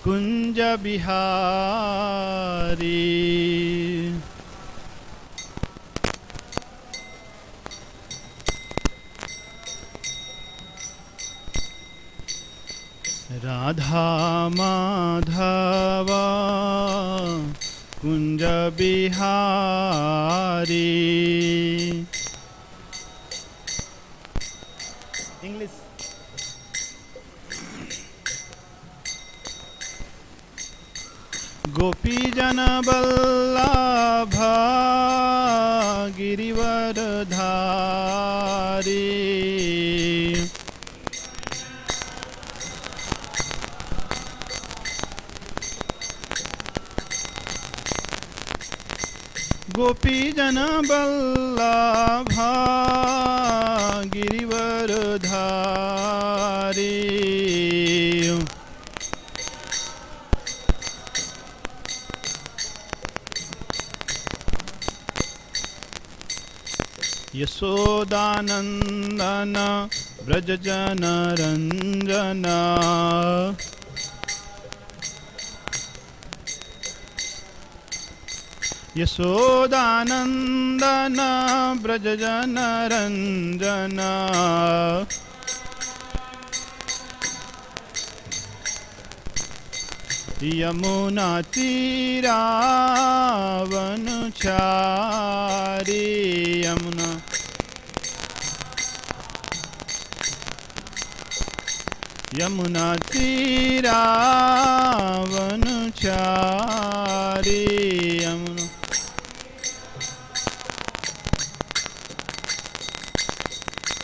Kunj Bihari Radha Madhav Kunj Bihari. English. गोपी जन बल्लभ गिरिवरधारी। गोपी जन बल्लभ गिरिवरधारी। यशोदानंदन ब्रज जन रंजन। यशोदानंदन ब्रज जन रंजन। यमुना तीरावनचारी। यमुना तीरावनचारी। यमुना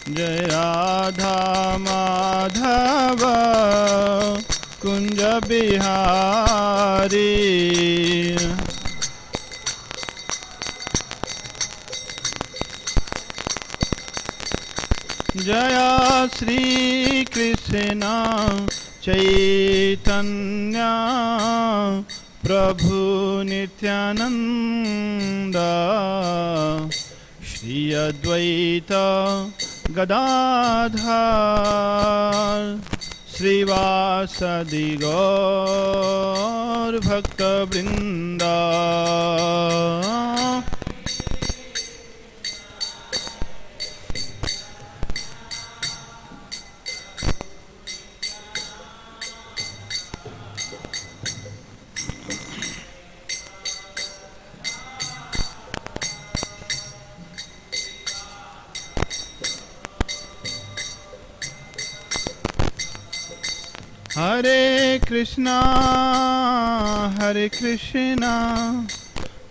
जय राधा माधव कुंज बिहारी। जय श्री कृष्ण चैतन्य प्रभु नित्यानंद। श्री अद्वैत गदाधर श्रीवासदि गौर भक्तवृंद। हरे कृष्णा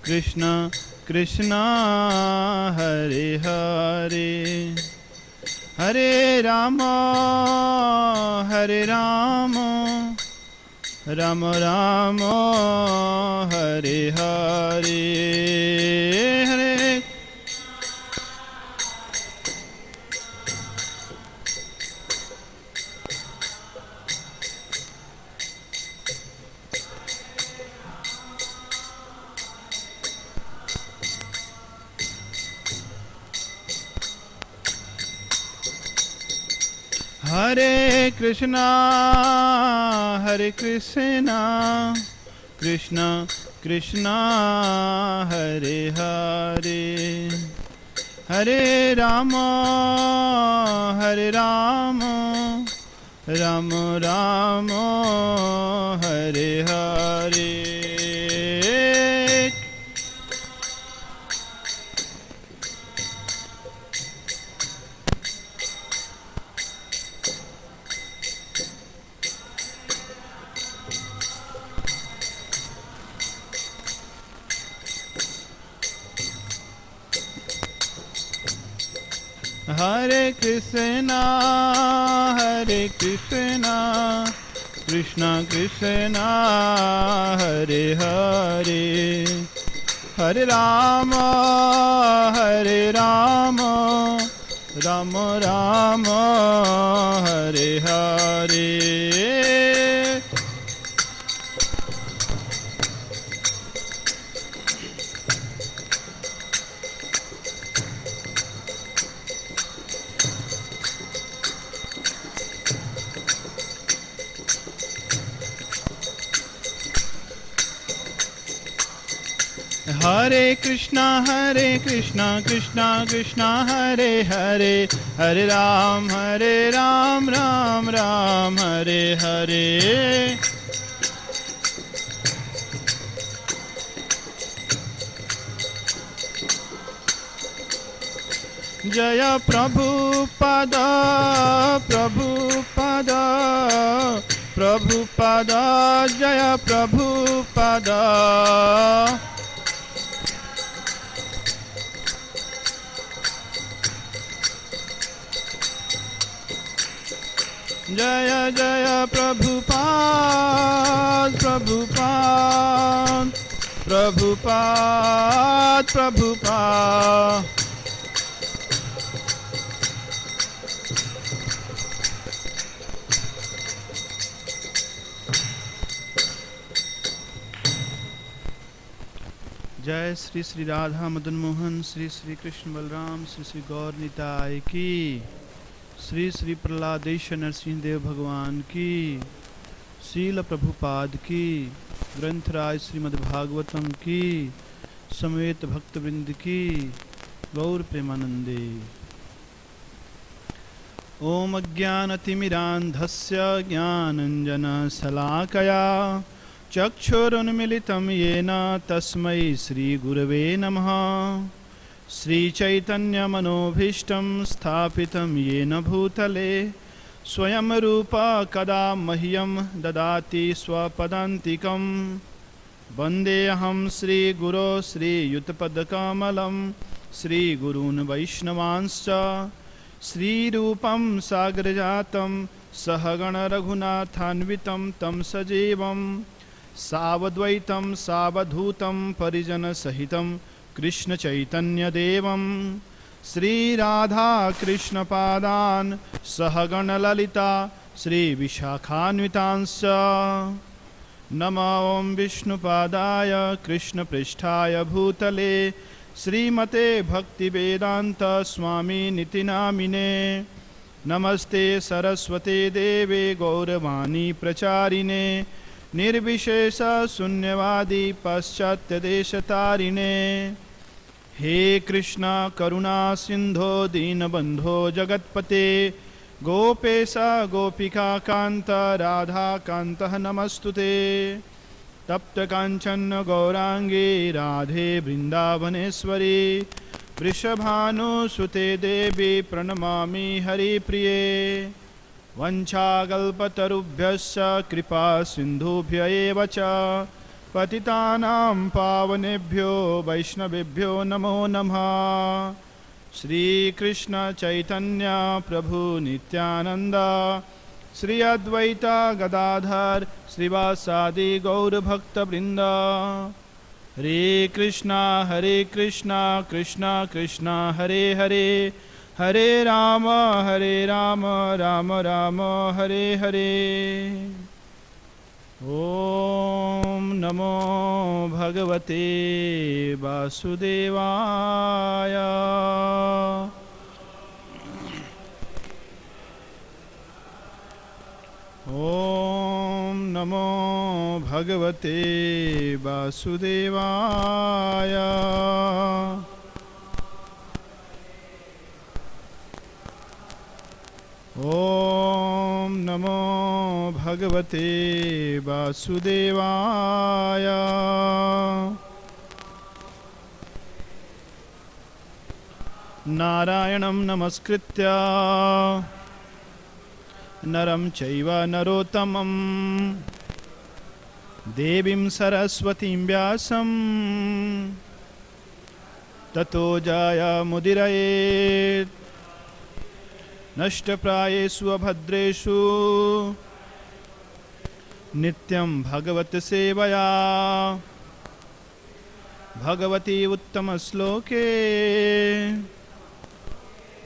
कृष्ण कृष्णा हरे हरे। हरे राम राम राम हरे हरे। हरे हरे कृष्णा कृष्ण कृष्णा हरे हरे। हरे राम राम राम हरे हरे। हरे कृष्णा कृष्ण कृष्णा हरे हरे। हरे राम राम राम हरे हरे। हरे कृष्णा कृष्णा कृष्णा हरे हरे, हरे राम राम राम हरे हरे। जय प्रभुपद प्रभुपद प्रभुपद, जय प्रभुपद। जय जय प्रभुपाद प्रभुपाद प्रभुपाद प्रभुपाद। जय श्री श्री राधा मदन मोहन, श्री श्री कृष्ण बलराम, श्री श्री गौर निताय की, श्री श्री प्रहलादेश नरसिंह देव भगवान की, श्रील प्रभुपाद की, ग्रंथराज श्रीमद्भागवतम की, समेत भक्तवृंद की, गौर प्रेमानंदे। ओम अज्ञानतिमिरान्धस्य ज्ञानञ्जनशलाकया चक्षुरुन्मिलितं येन तस्मै श्रीगुरवे नमः। श्रीचैतन्यमनोभीष्टं स्थापितं येन भूतले स्वयं रूपा कदा मह्यं ददाति स्वपदान्तिकं। वन्देऽहं श्रीगुरो श्रीयुतपदकमलं, श्रीगुरून् वैष्णवांश्च श्रीरूपं साग्रजातं सहगण रघुनाथान्वितं तं सजीवं सावद्वैतं सावधूतं परिजनसहितं कृष्ण चैतन्यदेवं श्रीराधा कृष्णपादान् सहगण ललिता श्रीविशाखान्वितांश्च। नमो विष्णुपादाय कृष्णपृष्ठाय भूतले श्रीमते भक्तिवेदांत स्वामी निति नामिने। नमस्ते सरस्वते देवे गौरवाणी प्रचारिणे निर्विशेष शून्यवादी पाश्चात्यदेशतारिणे। हे कृष्णा करुणा सिंधो दीनबंधो जगत्पते गोपेश गोपिका कांत राधा कांत नमस्तुते। तप्त कांचन गौरांगे राधे वृंदावनेश्वरी वृषभानुसुते देवी प्रणमामि हरिप्रिये। वंशाकल्पतरुभ्यश्च कृपा सिन्धुभ्य एव च पतितानां पावनेभ्यो वैष्णवेभ्यो नमो नमः। श्रीकृष्ण चैतन्य प्रभु नित्यानंद श्री अद्वैता गदाधर श्रीवासादि गौरभक्तवृंद। हरे कृष्णा कृष्णा कृष्णा हरे हरे, हरे राम राम राम हरे हरे। ओम नमो भगवते वासुदेवाय। ओम नमो भगवते वासुदेवाय। ओम नमो भगवते वासुदेवाय। नारायणं नमस्कृत्य नरं चैव नरोत्तमं देवीं सरस्वतीं व्यासं ततो जयमुदीरयेत्। नष्टप्रायेषु अभद्रेषु नित्यं भगवत सेवया भगवती उत्तमश्लोके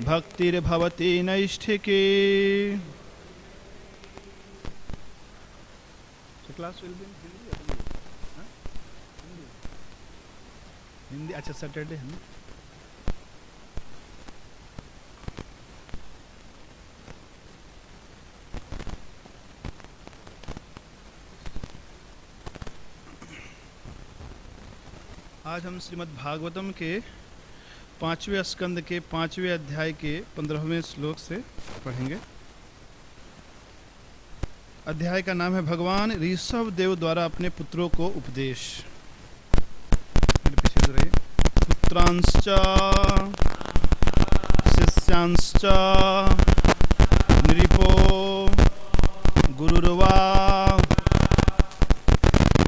भक्तिर्भवति नैष्ठिकी। Class will be in Hindi or English? हाँ? हिंदी अच्छा सैटरडे है ना। आज हम श्रीमद् भागवतम के 5वें स्कंद के 5वें अध्याय के 15वें श्लोक से पढ़ेंगे। अध्याय का नाम है भगवान ऋषभ देव द्वारा अपने पुत्रों को उपदेश। मेरे पीछे रहिए। पुत्रांश्च शिष्यांश्च नृपो गुरुर्वा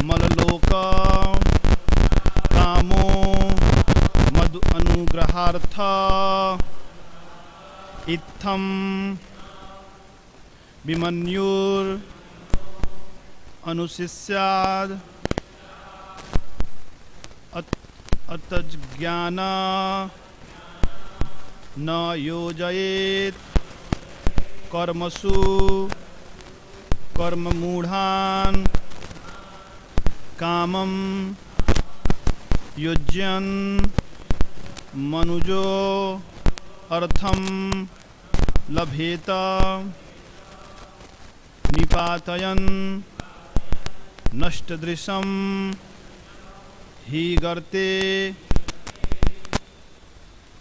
मललोक कामो मधु अनुग्रहार्थ इत्थम विमन्युर अनुशिष्याद अतज्ञान न योजयेत् कर्मसु कर्ममूढ़ान् कामं युज्यन् मनुजो अर्थं लभेत निपातयन् नष्टदृशं हि गर्ते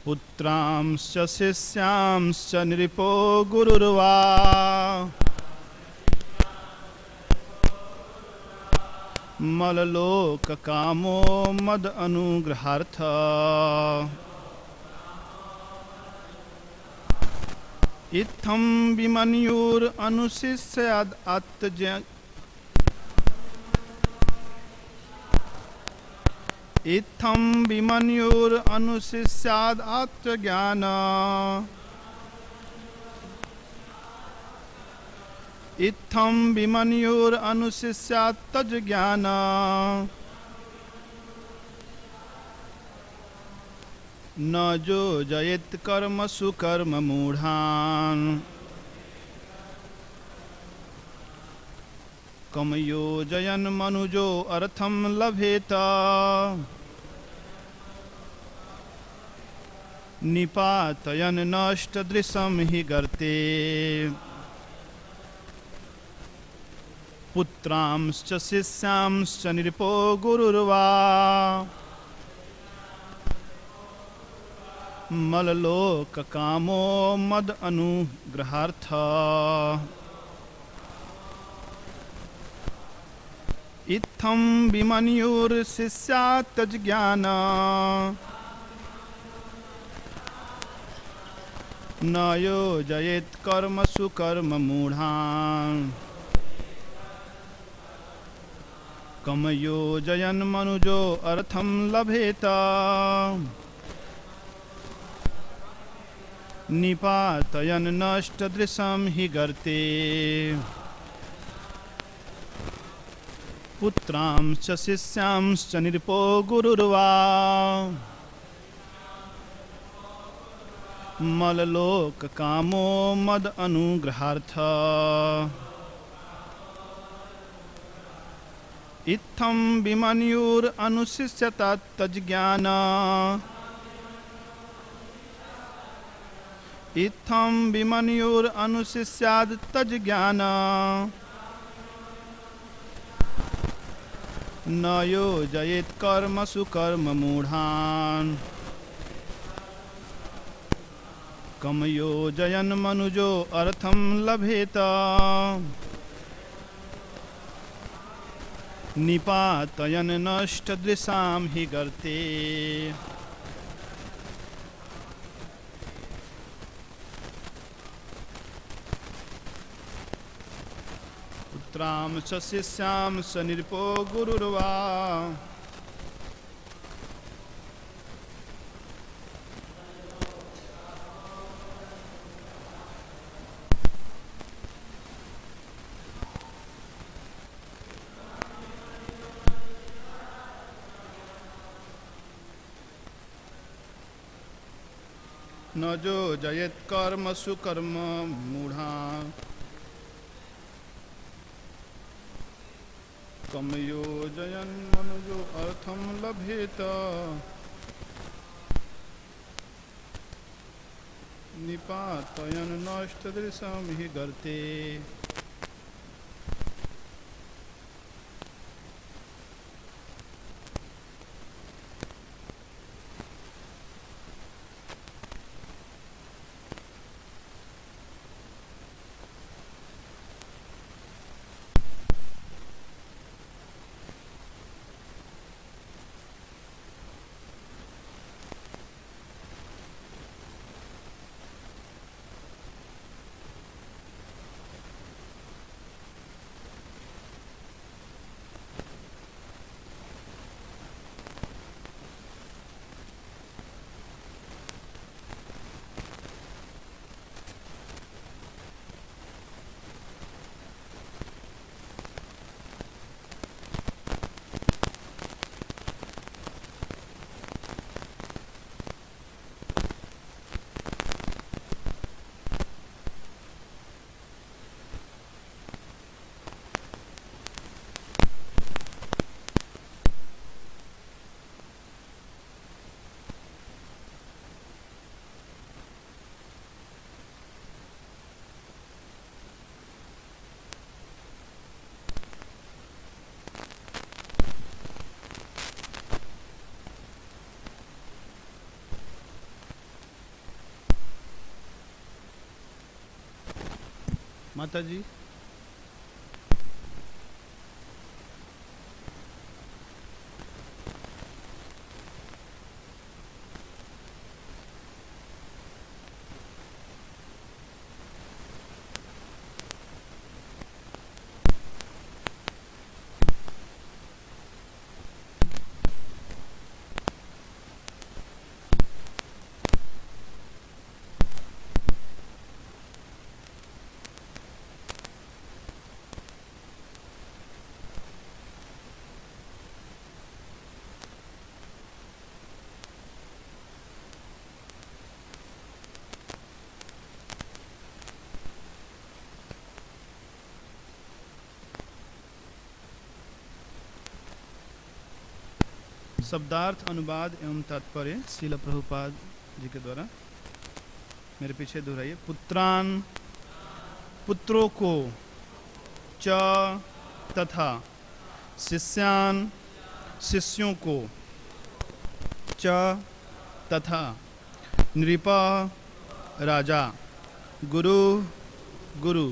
पुत्रांश्च शिष्यांश्च नृपो गुरुर्वा मललोक कामो मद अनुग्रहार्थ इत्थं विमन्युर अनुशिष्याद इत्थं विमन्युर अनुशिष्याद आत्मज्ञान इत्थं विमन्युर अनुशिष्यात तज्ज्ञान न जो जयेत् कर्मसु कर्म मूढ़ान् कम योजयन् मनुजो अर्थं लभेत निपातयन् नष्टदृशं हि गर्ते पुत्रांश्च शिष्यांश्च नृपो गुरुर्वा मललोक कामो मद अनुग्रहार्थ इत्थं विमन्युर शिष्यात् तज्ज्ञान न योजयेत् कर्मसु कर्म मूढ़ान् कम योजयन् मनुजो अर्थं लभेत निपातयन् नष्टदृशं हि गर्ते पुत्रांश्च शिष्यांश्च नृपो गुरुर्वा मललोक कामो मद अनुग्रहार्थ इत्थं विमन्युर अनुशिष्यत तज्ज्ञान इत्थं विमन्युर अनुशिष्याद तज्ज्ञान न योजयेत् कर्मसु कर्म मूढ़ान् कम योजयन् मनुजो अर्थं लभेत निपातयन् नष्टदृशां हि गर्ते पुत्रांश्च शिष्यांश्च नृपो गुरुर्वा न जो जयेत् कर्मसु कर्म मूढ़ान् कम योजयन् मनुजो अर्थं लभेत निपातयन् नष्टदृशं हि गर्ते माता जी। शब्दार्थ अनुवाद एवं तात्पर्य श्रील प्रभुपाद जी के द्वारा। मेरे पीछे दोहराइए। पुत्रान पुत्रों को, च तथा शिष्यान शिष्यों को, च तथा नृप राजा, गुरु गुरु,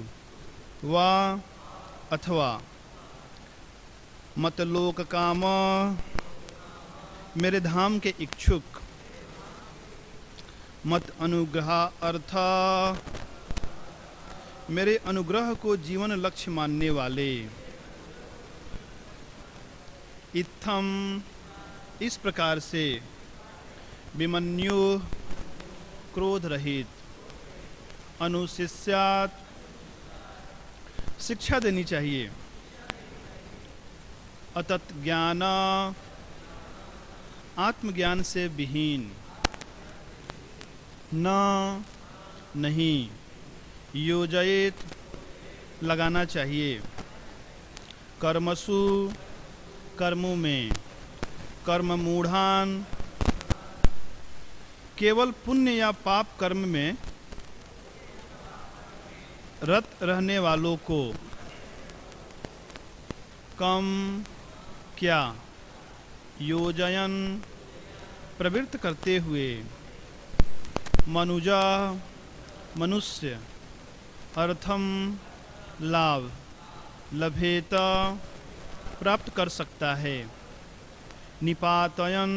वा अथवा, मतलोक काम मेरे धाम के इच्छुक, मत अनुग्रह अर्थ मेरे अनुग्रह को जीवन लक्ष्य मानने वाले, इत्थम इस प्रकार से, विमन्यु क्रोध रहित, अनुशिष्यात शिक्षा देनी चाहिए, अतत ज्ञान आत्मज्ञान से विहीन, न नहीं, योजयित लगाना चाहिए, कर्मसु कर्मों में, कर्म मूढ़ान केवल पुण्य या पाप कर्म में रत रहने वालों को, कम क्या, योजयन प्रवृत्त करते हुए, मनुजा मनुष्य, अर्थम लाभ, लभेत प्राप्त कर सकता है, निपातयन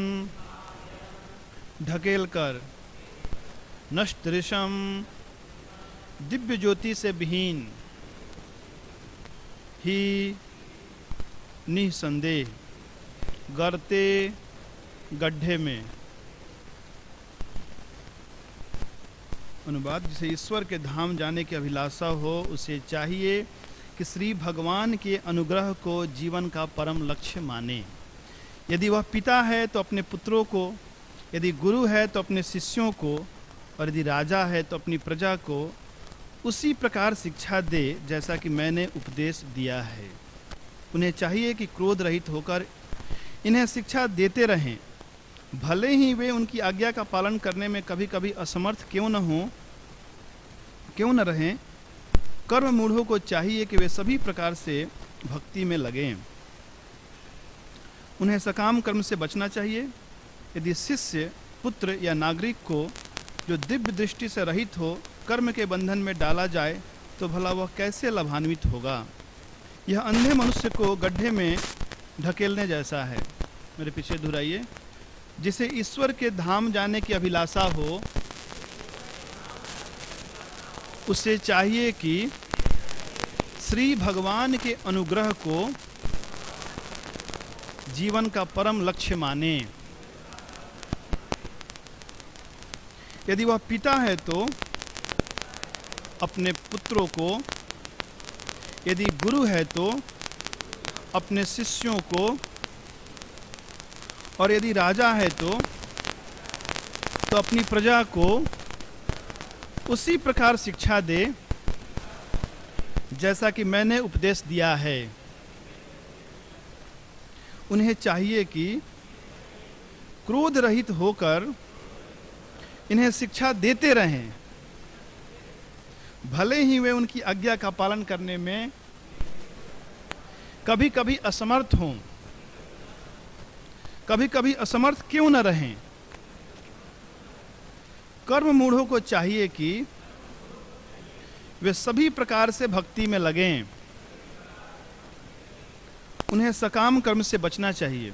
ढकेल कर, नष्टदृशम दिव्य ज्योति से विहीन, ही निसंदेह गर्ते गड्ढे में। अनुवाद। जिसे ईश्वर के धाम जाने की अभिलाषा हो उसे चाहिए कि श्री भगवान के अनुग्रह को जीवन का परम लक्ष्य माने। यदि वह पिता है तो अपने पुत्रों को, यदि गुरु है तो अपने शिष्यों को, और यदि राजा है तो अपनी प्रजा को उसी प्रकार शिक्षा दे जैसा कि मैंने उपदेश दिया है। उन्हें चाहिए कि क्रोध रहित होकर इन्हें शिक्षा देते रहें, भले ही वे उनकी आज्ञा का पालन करने में कभी कभी असमर्थ क्यों न रहें। कर्म मूढ़ों को चाहिए कि वे सभी प्रकार से भक्ति में लगें। उन्हें सकाम कर्म से बचना चाहिए। यदि शिष्य, पुत्र या नागरिक को जो दिव्य दृष्टि से रहित हो कर्म के बंधन में डाला जाए तो भला वह कैसे लाभान्वित होगा। यह अंधे मनुष्य को गड्ढे में ढकेलने जैसा है। मेरे पीछे दोहराइए। जिसे ईश्वर के धाम जाने की अभिलाषा हो उसे चाहिए कि श्री भगवान के अनुग्रह को जीवन का परम लक्ष्य माने। यदि वह पिता है तो अपने पुत्रों को, यदि गुरु है तो अपने शिष्यों को, और यदि राजा है तो अपनी प्रजा को उसी प्रकार शिक्षा दे जैसा कि मैंने उपदेश दिया है। उन्हें चाहिए कि क्रोध रहित होकर इन्हें शिक्षा देते रहें, भले ही वे उनकी आज्ञा का पालन करने में कभी कभी असमर्थ हों, कभी कभी असमर्थ क्यों न रहें। कर्म मूढ़ों को चाहिए कि वे सभी प्रकार से भक्ति में लगें। उन्हें सकाम कर्म से बचना चाहिए।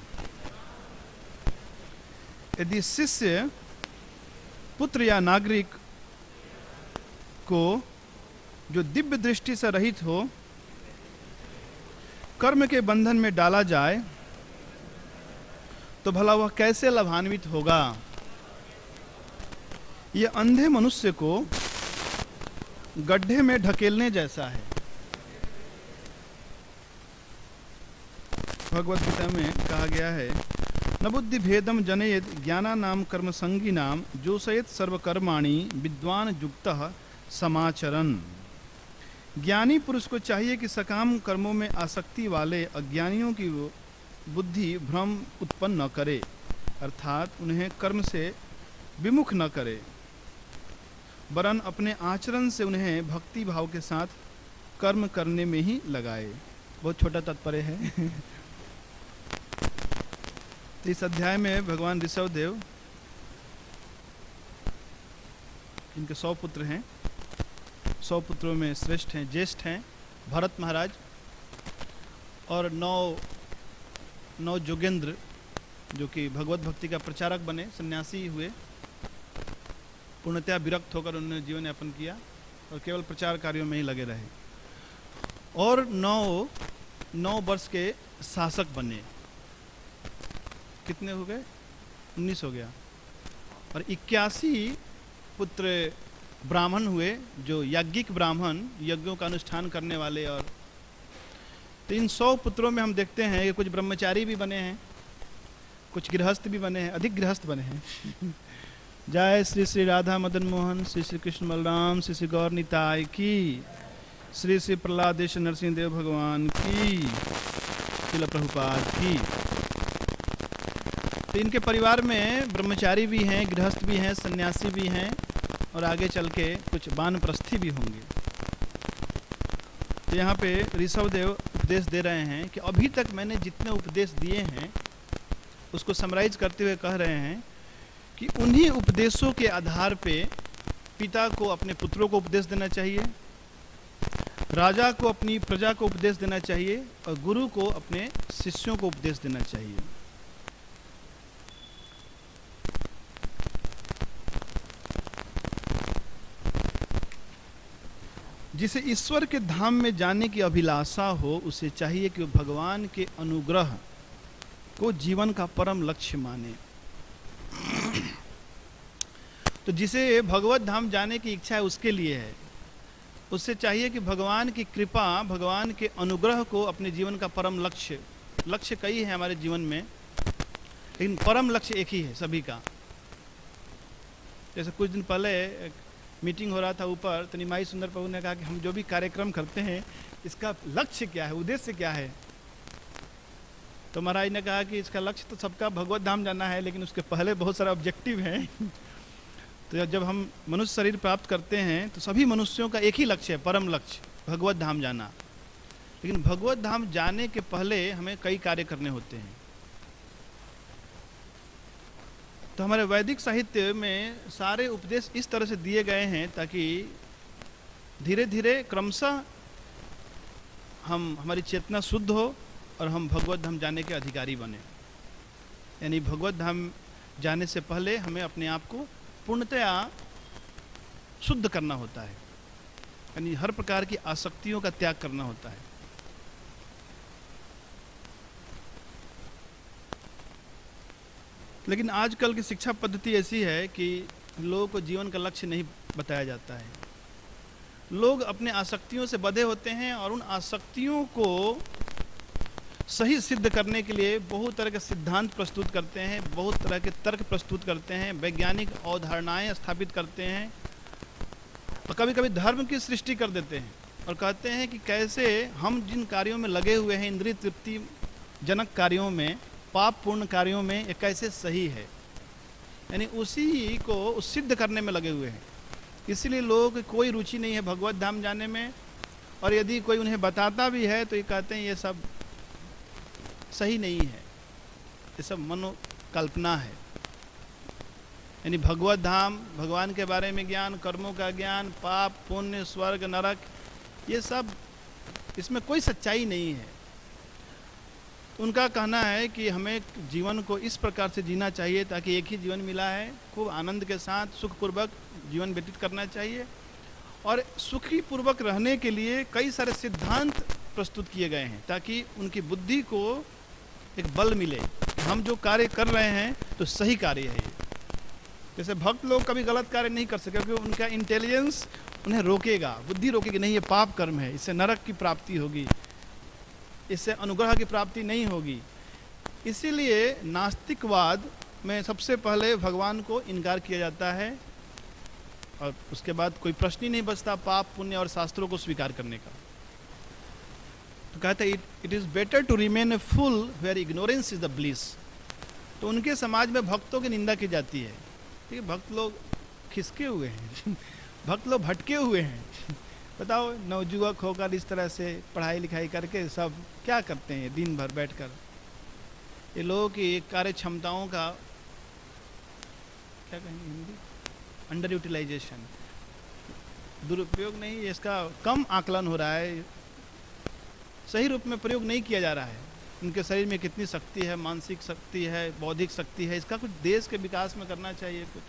यदि शिष्य, पुत्र या नागरिक को जो दिव्य दृष्टि से रहित हो कर्म के बंधन में डाला जाए तो भला वह कैसे लाभान्वित होगा। यह अंधे मनुष्य को गड्ढे में ढकेलने जैसा है। भगवद गीता में कहा गया है, न बुद्धि भेदम जनयेद ज्ञाना नाम कर्म संगी नाम जोशयेत सर्वकर्माणि विद्वान युक्तः समाचरन्। ज्ञानी पुरुष को चाहिए कि सकाम कर्मों में आसक्ति वाले अज्ञानियों की बुद्धि भ्रम उत्पन्न न करे, अर्थात उन्हें कर्म से विमुख न करे, वरन अपने आचरण से उन्हें भक्ति भाव के साथ कर्म करने में ही लगाए। बहुत छोटा तात्पर्य है। तो इस अध्याय में भगवान ऋषभदेव, इनके 100 पुत्र हैं, 100 पुत्रों में श्रेष्ठ हैं, ज्येष्ठ हैं भरत महाराज, और 9 जोगेंद्र जो कि भगवत भक्ति का प्रचारक बने, सन्यासी हुए, पूर्णतया विरक्त होकर उन्होंने जीवन यापन किया और केवल प्रचार कार्यों में ही लगे रहे। और 9 वर्ष के शासक बने। कितने हो गए? 19 हो गया। और 81 पुत्र ब्राह्मण हुए, जो याज्ञिक ब्राह्मण, यज्ञों का अनुष्ठान करने वाले। और तो इन 100 पुत्रों में हम देखते हैं कि कुछ ब्रह्मचारी भी बने हैं, कुछ गृहस्थ भी बने हैं, अधिक गृहस्थ बने हैं। जय श्री श्री राधा मदन मोहन, श्री श्री कृष्ण बलराम, श्री श्री गौर निताय की, श्री श्री प्रहलादेश नरसिंह देव भगवान की, श्रील प्रभुपाद की। तो इनके परिवार में ब्रह्मचारी भी हैं, गृहस्थ भी हैं, सन्यासी भी हैं, और आगे चल के कुछ वानप्रस्थी भी होंगे। तो यहाँ पे ऋषभदेव उपदेश दे रहे हैं कि अभी तक मैंने जितने उपदेश दिए हैं उसको समराइज करते हुए कह रहे हैं कि उन्हीं उपदेशों के आधार पे पिता को अपने पुत्रों को उपदेश देना चाहिए, राजा को अपनी प्रजा को उपदेश देना चाहिए, और गुरु को अपने शिष्यों को उपदेश देना चाहिए। जिसे ईश्वर के धाम में जाने की अभिलाषा हो, उसे चाहिए कि वो भगवान के अनुग्रह को जीवन का परम लक्ष्य माने। तो जिसे भगवत धाम जाने की इच्छा है उसके लिए है, उससे चाहिए कि भगवान की कृपा, भगवान के अनुग्रह को अपने जीवन का परम लक्ष्य, लक्ष्य कई है हमारे जीवन में, लेकिन परम लक्ष्य एक ही है सभी का। जैसे कुछ दिन पहले एक मीटिंग हो रहा था ऊपर, तो निमाई सुंदर प्रभु ने कहा कि हम जो भी कार्यक्रम करते हैं इसका लक्ष्य क्या है, उद्देश्य क्या है। तो महाराज ने कहा कि इसका लक्ष्य तो सबका भगवत धाम जाना है, लेकिन उसके पहले बहुत सारा ऑब्जेक्टिव हैं। तो जब हम मनुष्य शरीर प्राप्त करते हैं तो सभी मनुष्यों का एक ही लक्ष्य है, परम लक्ष्य, भगवत धाम जाना। लेकिन भगवत धाम जाने के पहले हमें कई कार्य करने होते हैं। तो हमारे वैदिक साहित्य में सारे उपदेश इस तरह से दिए गए हैं ताकि धीरे धीरे क्रमशः हमारी चेतना शुद्ध हो और हम भगवत धाम जाने के अधिकारी बने। यानी भगवत धाम जाने से पहले हमें अपने आप को पूर्णतया शुद्ध करना होता है, यानी हर प्रकार की आसक्तियों का त्याग करना होता है। लेकिन आजकल की शिक्षा पद्धति ऐसी है कि लोगों को जीवन का लक्ष्य नहीं बताया जाता है। लोग अपने आसक्तियों से बंधे होते हैं और उन आसक्तियों को सही सिद्ध करने के लिए बहुत तरह के सिद्धांत प्रस्तुत करते हैं, बहुत तरह के तर्क प्रस्तुत करते हैं, वैज्ञानिक अवधारणाएं स्थापित करते हैं, और कभी कभी धर्म की सृष्टि कर देते हैं और कहते हैं कि कैसे हम जिन कार्यों में लगे हुए हैं, इंद्रिय तृप्ति जनक कार्यों में, पाप पूर्ण कार्यों में, ये कैसे सही है, यानी उसी को सिद्ध करने में लगे हुए हैं। इसलिए लोगों की कोई रुचि नहीं है भगवत धाम जाने में, और यदि कोई उन्हें बताता भी है तो ये कहते हैं ये सब सही नहीं है, ये सब मनोकल्पना है। यानी भगवत धाम, भगवान के बारे में ज्ञान, कर्मों का ज्ञान, पाप पुण्य, स्वर्ग नरक, ये सब, इसमें कोई सच्चाई नहीं है। उनका कहना है कि हमें जीवन को इस प्रकार से जीना चाहिए ताकि एक ही जीवन मिला है, खूब आनंद के साथ सुखपूर्वक जीवन व्यतीत करना चाहिए, और सुखी पूर्वक रहने के लिए कई सारे सिद्धांत प्रस्तुत किए गए हैं ताकि उनकी बुद्धि को एक बल मिले, हम जो कार्य कर रहे हैं तो सही कार्य है ये। जैसे भक्त लोग कभी गलत कार्य नहीं कर सके क्योंकि उनका इंटेलिजेंस उन्हें रोकेगा, बुद्धि रोकेगी, नहीं ये पाप कर्म है, इससे नरक की प्राप्ति होगी, इससे अनुग्रह की प्राप्ति नहीं होगी। इसीलिए नास्तिकवाद में सबसे पहले भगवान को इनकार किया जाता है और उसके बाद कोई प्रश्न ही नहीं बचता पाप पुण्य और शास्त्रों को स्वीकार करने का। तो कहते हैं it is better to remain a fool where ignorance is the bliss. तो उनके समाज में भक्तों की निंदा की जाती है, ठीक है, भक्त लोग खिसके हुए हैं भक्त लोग भटके हुए हैं। बताओ, नवजुवक होकर इस तरह से पढ़ाई लिखाई करके सब क्या करते हैं दिन भर बैठकर। ये लोगों की कार्य क्षमताओं का क्या कहेंगे हिंदी, अंडर यूटिलाइजेशन, दुरुपयोग नहीं, इसका कम आकलन हो रहा है, सही रूप में प्रयोग नहीं किया जा रहा है। उनके शरीर में कितनी शक्ति है, मानसिक शक्ति है, बौद्धिक शक्ति है, इसका कुछ देश के विकास में करना चाहिए कुछ,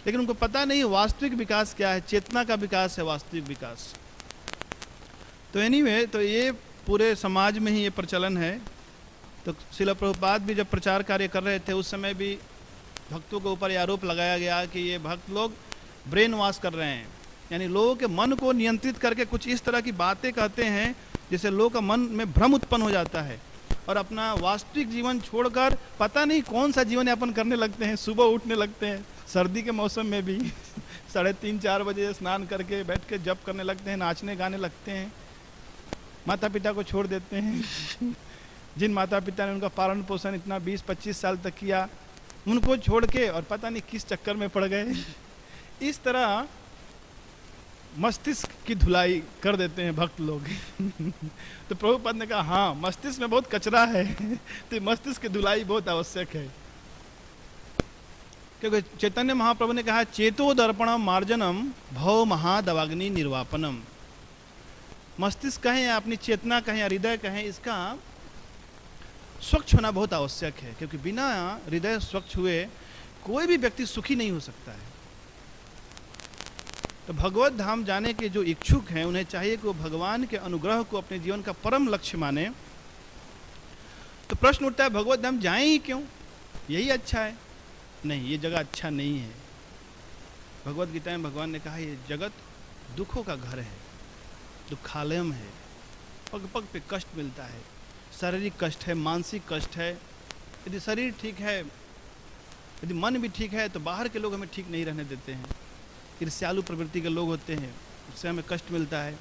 लेकिन उनको पता नहीं वास्तविक विकास क्या है, चेतना का विकास है वास्तविक विकास। तो एनीवे, तो ये पूरे समाज में ही ये प्रचलन है। तो श्रील प्रभुपाद भी जब प्रचार कार्य कर रहे थे उस समय भी भक्तों के ऊपर ये आरोप लगाया गया कि ये भक्त लोग ब्रेन वॉश कर रहे हैं, यानी लोगों के मन को नियंत्रित करके कुछ इस तरह की बातें कहते हैं जिससे लोगों का मन में भ्रम उत्पन्न हो जाता है और अपना वास्तविक जीवन छोड़कर पता नहीं कौन सा जीवन यापन करने लगते हैं। सुबह उठने लगते हैं, सर्दी के मौसम में भी 3:30-4 बजे स्नान करके बैठ के जप करने लगते हैं, नाचने गाने लगते हैं, माता पिता को छोड़ देते हैं जिन माता पिता ने उनका पालन पोषण इतना 20-25 साल तक किया, उनको छोड़ के और पता नहीं किस चक्कर में पड़ गए। इस तरह मस्तिष्क की धुलाई कर देते हैं भक्त लोग तो प्रभुपाद ने कहा हाँ, मस्तिष्क में बहुत कचरा है तो मस्तिष्क की धुलाई बहुत आवश्यक है, क्योंकि चैतन्य महाप्रभु ने कहा चेतो दर्पणम मार्जनम भव महादवाग्नि निर्वापनम। मस्तिष्क कहें या अपनी चेतना कहें या हृदय कहें, इसका स्वच्छ होना बहुत आवश्यक है, क्योंकि बिना हृदय स्वच्छ हुए कोई भी व्यक्ति सुखी नहीं हो सकता है। तो भगवत धाम जाने के जो इच्छुक हैं उन्हें चाहिए कि वो भगवान के अनुग्रह को अपने जीवन का परम लक्ष्य माने। तो प्रश्न उठता है भगवत धाम जाएं ही क्यों, यही अच्छा है? नहीं, ये जगह अच्छा नहीं है। भगवत गीता में भगवान ने कहा ये जगत दुखों का घर है, दुखालयम है, पग पग पे कष्ट मिलता है, शारीरिक कष्ट है, मानसिक कष्ट है। यदि शरीर ठीक है, यदि मन भी ठीक है तो बाहर के लोग हमें ठीक नहीं रहने देते हैं, ईर्ष्यालु प्रवृत्ति के लोग होते हैं, उससे हमें कष्ट मिलता है,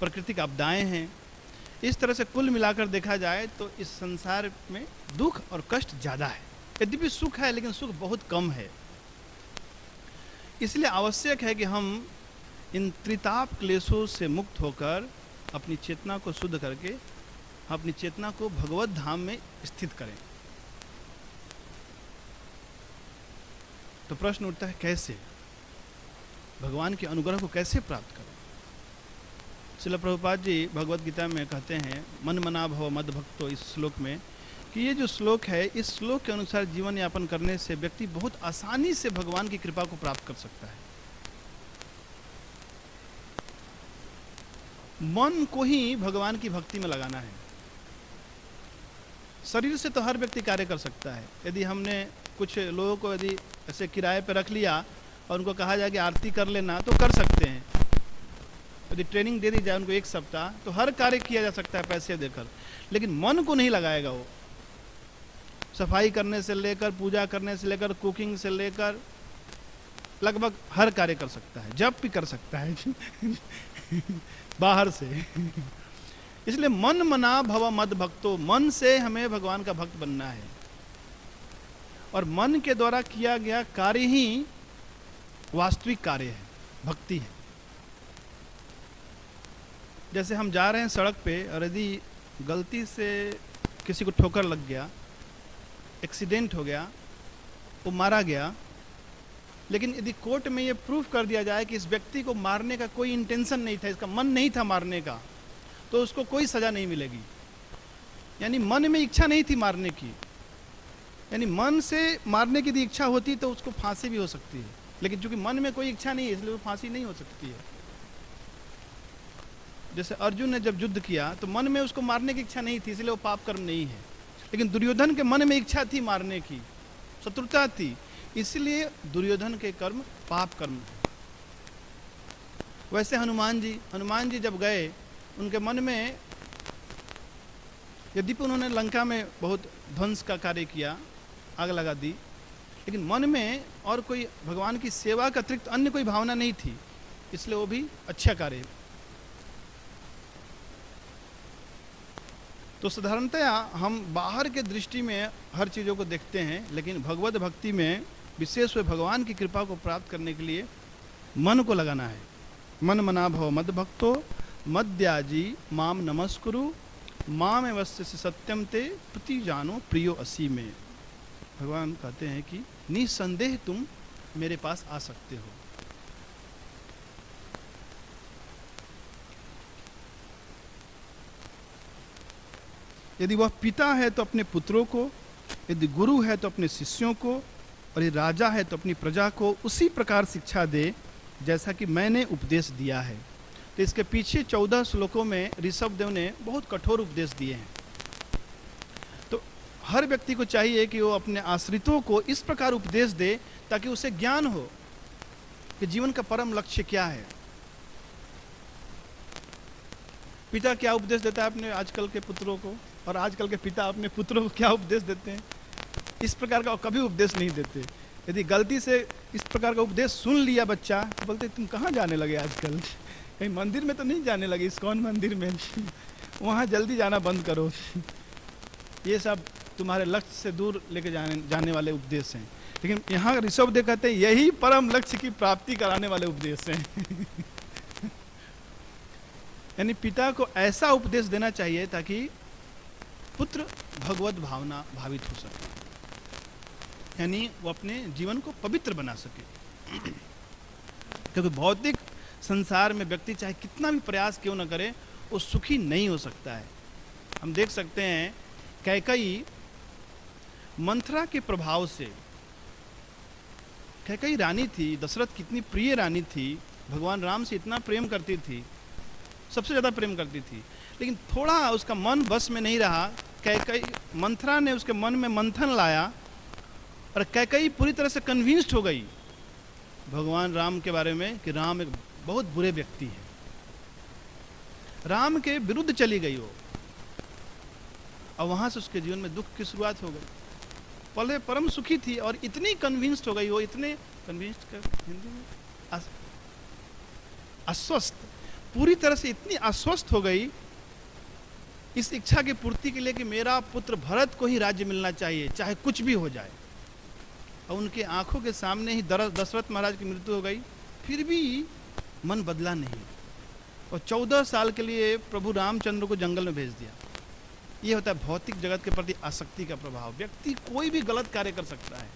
प्राकृतिक आपदाएं हैं। इस तरह से कुल मिलाकर देखा जाए तो इस संसार में दुख और कष्ट ज़्यादा है। यद्यपि सुख है लेकिन सुख बहुत कम है। इसलिए आवश्यक है कि हम इन त्रिताप क्लेशों से मुक्त होकर अपनी चेतना को शुद्ध करके अपनी चेतना को भगवत धाम में स्थित करें। तो प्रश्न उठता है कैसे, भगवान के अनुग्रह को कैसे प्राप्त करें? श्रील प्रभुपाद जी भगवत गीता में कहते हैं मन मना भव मद भक्तो, इस श्लोक में, कि ये जो श्लोक है इस श्लोक के अनुसार जीवन यापन करने से व्यक्ति बहुत आसानी से भगवान की कृपा को प्राप्त कर सकता है। मन को ही भगवान की भक्ति में लगाना है। शरीर से तो हर व्यक्ति कार्य कर सकता है। यदि हमने कुछ लोगों को यदि ऐसे किराए पर रख लिया और उनको कहा जाए कि आरती कर लेना तो कर सकते हैं। यदि ट्रेनिंग दे दी जाए उनको 1 सप्ताह तो हर कार्य किया जा सकता है पैसे देकर, लेकिन मन को नहीं लगाएगा वो। सफाई करने से लेकर, पूजा करने से लेकर, कुकिंग से लेकर लगभग हर कार्य कर सकता है, जब भी कर सकता है बाहर से इसलिए मन मना भव मद भक्तो, मन से हमें भगवान का भक्त बनना है और मन के द्वारा किया गया कार्य ही वास्तविक कार्य है, भक्ति है। जैसे हम जा रहे हैं सड़क पे और यदि गलती से किसी को ठोकर लग गया, एक्सीडेंट हो गया, वो मारा गया, लेकिन यदि कोर्ट में ये प्रूफ कर दिया जाए कि इस व्यक्ति को मारने का कोई इंटेंशन नहीं था, इसका मन नहीं था मारने का, तो उसको कोई सजा नहीं मिलेगी। यानी मन में इच्छा नहीं थी मारने की, यानी मन से मारने की यदि इच्छा होती तो उसको फांसी भी हो सकती है, लेकिन चूंकि मन में कोई इच्छा नहीं है इसलिए वो फांसी नहीं हो सकती है। जैसे अर्जुन ने जब युद्ध किया तो मन में उसको मारने की इच्छा नहीं थी, इसलिए वो पाप कर्म नहीं है, लेकिन दुर्योधन के मन में इच्छा थी मारने की, शत्रुता थी, इसलिए दुर्योधन के कर्म पाप कर्म है। वैसे हनुमान जी जब गए, उनके मन में, यद्यपि उन्होंने लंका में बहुत ध्वंस का कार्य किया, आग लगा दी, लेकिन मन में और कोई भगवान की सेवा का अतिरिक्त अन्य कोई भावना नहीं थी, इसलिए वो भी अच्छा कार्य। तो साधारणतया हम बाहर के दृष्टि में हर चीज़ों को देखते हैं, लेकिन भगवत भक्ति में विशेष हुए भगवान की कृपा को प्राप्त करने के लिए मन को लगाना है। मन मना भव मद भक्तो मद्याजी माम नमस्कुरु माम एवस्य सत्यम ते प्रति जानो प्रियो असी में। भगवान कहते हैं कि निसंदेह तुम मेरे पास आ सकते हो। यदि वह पिता है तो अपने पुत्रों को, यदि गुरु है तो अपने शिष्यों को, और यदि राजा है तो अपनी प्रजा को उसी प्रकार शिक्षा दे जैसा कि मैंने उपदेश दिया है। तो इसके पीछे 14 श्लोकों में ऋषभ देव ने बहुत कठोर उपदेश दिए हैं। तो हर व्यक्ति को चाहिए कि वो अपने आश्रितों को इस प्रकार उपदेश दे ताकि उसे ज्ञान हो कि जीवन का परम लक्ष्य क्या है। पिता क्या उपदेश देता है अपने आजकल के पुत्रों को, और आजकल के पिता अपने पुत्रों को क्या उपदेश देते हैं? इस प्रकार का कभी उपदेश नहीं देते। यदि गलती से इस प्रकार का उपदेश सुन लिया बच्चा तो बोलते तुम कहाँ जाने लगे आजकल, कहीं मंदिर में तो नहीं जाने लगे, इस्कॉन मंदिर में, वहाँ जल्दी जाना बंद करो। ये सब तुम्हारे लक्ष्य से दूर लेके जाने वाले उपदेश हैं। लेकिन यहाँ ऋषभ देव कहते हैं यही परम लक्ष्य की प्राप्ति कराने वाले उपदेश हैं। यानी पिता को ऐसा उपदेश देना चाहिए ताकि पुत्र भगवत भावना भावित हो सके, यानी वो अपने जीवन को पवित्र बना सके। क्योंकि भौतिक संसार में व्यक्ति चाहे कितना भी प्रयास क्यों न करे वो सुखी नहीं हो सकता है। हम देख सकते हैं कैकेयी मंथरा के प्रभाव से, कैकेयी रानी थी, दशरथ कितनी प्रिय रानी थी, भगवान राम से इतना प्रेम करती थी, सबसे ज़्यादा प्रेम करती थी, लेकिन थोड़ा उसका मन बस में नहीं रहा। कैकेयी, मंथरा ने उसके मन में मंथन लाया और कैकेयी पूरी तरह से कन्विंस्ड हो गई भगवान राम के बारे में कि राम एक बहुत बुरे व्यक्ति है। राम के विरुद्ध चली गई वो, और वहाँ से उसके जीवन में दुख की शुरुआत हो गई। पहले परम सुखी थी और इतनी कन्विंस्ड हो गई वो, इतने कन्विंस्ड कर हिंदी में अस्वस्थ, पूरी तरह से इतनी अस्वस्थ हो गई इस इच्छा की पूर्ति के लिए कि मेरा पुत्र भरत को ही राज्य मिलना चाहिए चाहे कुछ भी हो जाए। और उनके आंखों के सामने ही दशरथ महाराज की मृत्यु हो गई, फिर भी मन बदला नहीं, और 14 साल के लिए प्रभु रामचंद्र को जंगल में भेज दिया। ये होता है भौतिक जगत के प्रति आसक्ति का प्रभाव। व्यक्ति कोई भी गलत कार्य कर सकता है।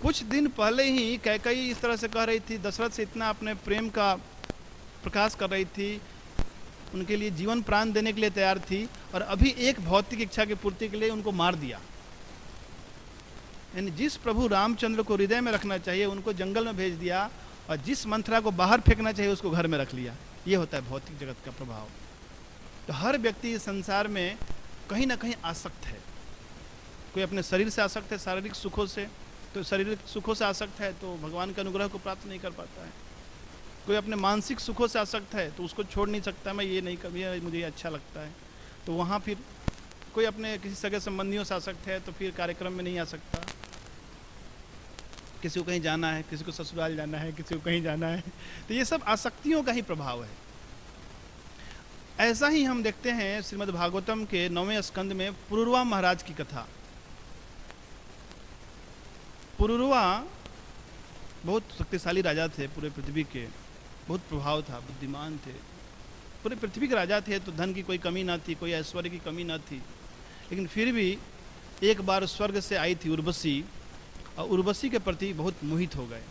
कुछ दिन पहले ही कैकेयी इस तरह से कह रही थी, दशरथ से इतना अपने प्रेम का प्रकाश कर रही थी, उनके लिए जीवन प्राण देने के लिए तैयार थी, और अभी एक भौतिक इच्छा की पूर्ति के लिए उनको मार दिया। यानी जिस प्रभु रामचंद्र को हृदय में रखना चाहिए उनको जंगल में भेज दिया, और जिस मंथरा को बाहर फेंकना चाहिए उसको घर में रख लिया। ये होता है भौतिक जगत का प्रभाव। तो हर व्यक्ति इस संसार में कहीं ना कहीं आसक्त है। कोई अपने शरीर से आसक्त है, शारीरिक सुखों से, तो शारीरिक सुखों से आसक्त है तो भगवान के अनुग्रह को प्राप्त नहीं कर पाता है। कोई अपने मानसिक सुखों से आसक्त है तो उसको छोड़ नहीं सकता, मैं ये नहीं कर, ये मुझे अच्छा लगता है, तो वहाँ फिर कोई अपने किसी सगे संबंधियों से आसक्त है तो फिर कार्यक्रम में नहीं आ सकता। किसी को कहीं जाना है, किसी को ससुराल जाना है, किसी को कहीं जाना है, तो ये सब आसक्तियों का ही प्रभाव है। ऐसा ही हम देखते हैं श्रीमद् भागवतम के 9वें स्कंद में पुरुरवा महाराज की कथा। पुरुरवा बहुत शक्तिशाली राजा थे, पूरे पृथ्वी के बहुत प्रभाव था, बुद्धिमान थे, पूरे पृथ्वी के राजा थे, तो धन की कोई कमी ना थी, कोई ऐश्वर्य की कमी ना थी। लेकिन फिर भी एक बार स्वर्ग से आई थी उर्वशी, और उर्वशी के प्रति बहुत मोहित हो गए,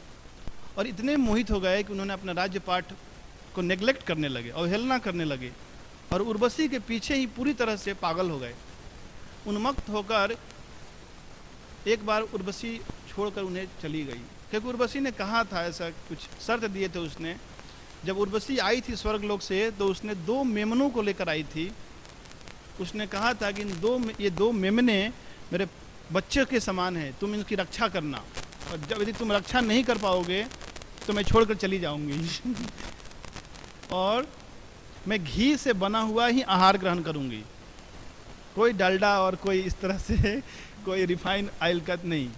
और इतने मोहित हो गए कि उन्होंने अपना राज्य पाठ को नेग्लेक्ट करने लगे, अवहेलना करने लगे, और उर्वशी के पीछे ही पूरी तरह से पागल हो गए। उन्मत्त होकर एक बार उर्वशी छोड़कर उन्हें चली गई, क्योंकि उर्वशी ने कहा था, ऐसा कुछ शर्त दिए थे उसने। जब उर्वशी आई थी स्वर्गलोक से तो उसने 2 मेमनों को लेकर आई थी। उसने कहा था कि ये दो मेमने मेरे बच्चे के समान है, तुम इनकी रक्षा करना, और जब यदि तुम रक्षा नहीं कर पाओगे तो मैं छोड़कर चली जाऊंगी और मैं घी से बना हुआ ही आहार ग्रहण करूंगी, कोई डालडा और कोई इस तरह से कोई रिफाइंड ऑयल का नहीं,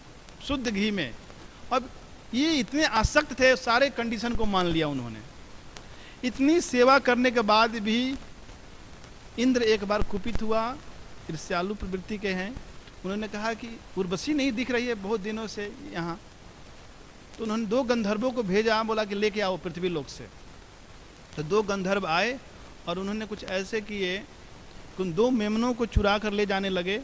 शुद्ध घी में। अब ये इतने आसक्त थे, सारे कंडीशन को मान लिया उन्होंने। इतनी सेवा करने के बाद भी इंद्र एक बार कुपित हुआ, ईर्ष्यालु प्रवृत्ति के हैं। उन्होंने कहा कि उर्वशी नहीं दिख रही है बहुत दिनों से यहाँ, तो उन्होंने 2 गंधर्वों को भेजा, बोला कि लेके आओ पृथ्वी लोक से। तो 2 गंधर्व आए और उन्होंने कुछ ऐसे किए कि उन 2 मेमनों को चुरा कर ले जाने लगे।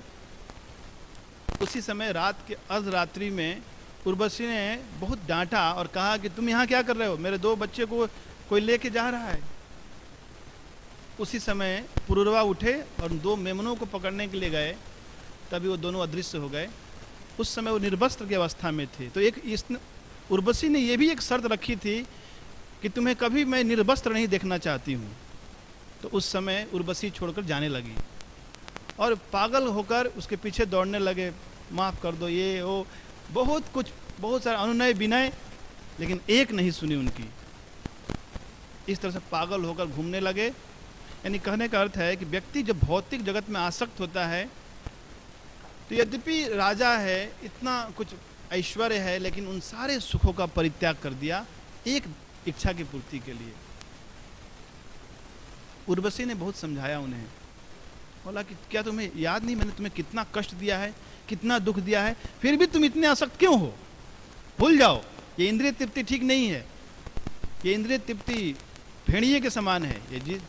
उसी समय रात के अर्धरात्रि में उर्वशी ने बहुत डांटा और कहा कि तुम यहाँ क्या कर रहे हो, मेरे 2 बच्चे को कोई लेके जा रहा है। उसी समय पुरुरवा उठे और 2 मेमनों को पकड़ने के लिए गए, तभी वो दोनों अदृश्य हो गए। उस समय वो निर्वस्त्र की अवस्था में थे। तो उर्वशी ने यह भी एक शर्त रखी थी कि तुम्हें कभी मैं निर्वस्त्र नहीं देखना चाहती हूँ। तो उस समय उर्वशी छोड़कर जाने लगी और पागल होकर उसके पीछे दौड़ने लगे, माफ़ कर दो, ये वो बहुत कुछ, बहुत सारा अनुनय विनय, लेकिन एक नहीं सुनी उनकी। इस तरह से पागल होकर घूमने लगे। यानी कहने का अर्थ है कि व्यक्ति जब भौतिक जगत में आसक्त होता है तो यद्यपि राजा है, इतना कुछ ऐश्वर्य है, लेकिन उन सारे सुखों का परित्याग कर दिया एक इच्छा की पूर्ति के लिए। उर्वशी ने बहुत समझाया उन्हें, बोला कि क्या तुम्हें याद नहीं मैंने तुम्हें कितना कष्ट दिया है, कितना दुख दिया है, फिर भी तुम इतने आसक्त क्यों हो? भूल जाओ, ये इंद्रिय तृप्ति ठीक नहीं है, ये इंद्रिय तृप्ति भेड़िए के समान है, ये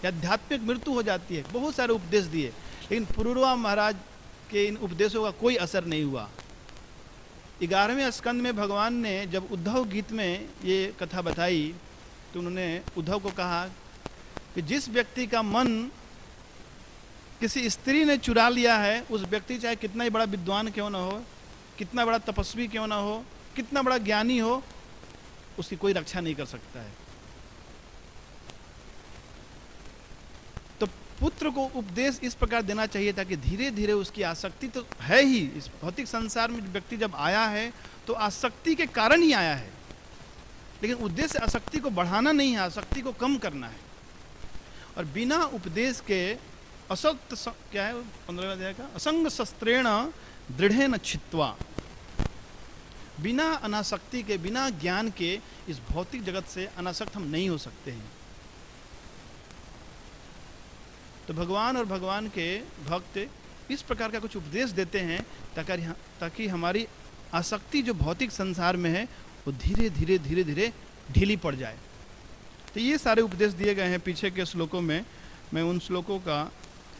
आध्यात्मिक मृत्यु हो जाती है। बहुत सारे उपदेश दिए, लेकिन पुरुरवा महाराज के इन उपदेशों का कोई असर नहीं हुआ। 11वें स्कंद में भगवान ने जब उद्धव गीत में ये कथा बताई तो उन्होंने उद्धव को कहा कि जिस व्यक्ति का मन किसी स्त्री ने चुरा लिया है, उस व्यक्ति चाहे कितना ही बड़ा विद्वान क्यों ना हो, कितना बड़ा तपस्वी क्यों ना हो, कितना बड़ा ज्ञानी हो, उसकी कोई रक्षा नहीं कर सकता है। तो पुत्र को उपदेश इस प्रकार देना चाहिए था कि धीरे धीरे उसकी आसक्ति तो है ही, इस भौतिक संसार में व्यक्ति जब आया है तो आसक्ति के कारण ही आया है, लेकिन उद्देश्य आसक्ति को बढ़ाना नहीं है, आसक्ति को कम करना है। और बिना उपदेश के असक्त क्या है 15वें अध्याय का, असंग शस्त्रेण दृढ़ेन छित्वा, बिना अनासक्ति के, बिना ज्ञान के इस भौतिक जगत से अनासक्त हम नहीं हो सकते हैं। तो भगवान और भगवान के भक्त इस प्रकार का कुछ उपदेश देते हैं ताकि हमारी आसक्ति जो भौतिक संसार में है वो धीरे धीरे धीरे धीरे ढीली पड़ जाए। तो ये सारे उपदेश दिए गए हैं पीछे के श्लोकों में। मैं उन श्लोकों का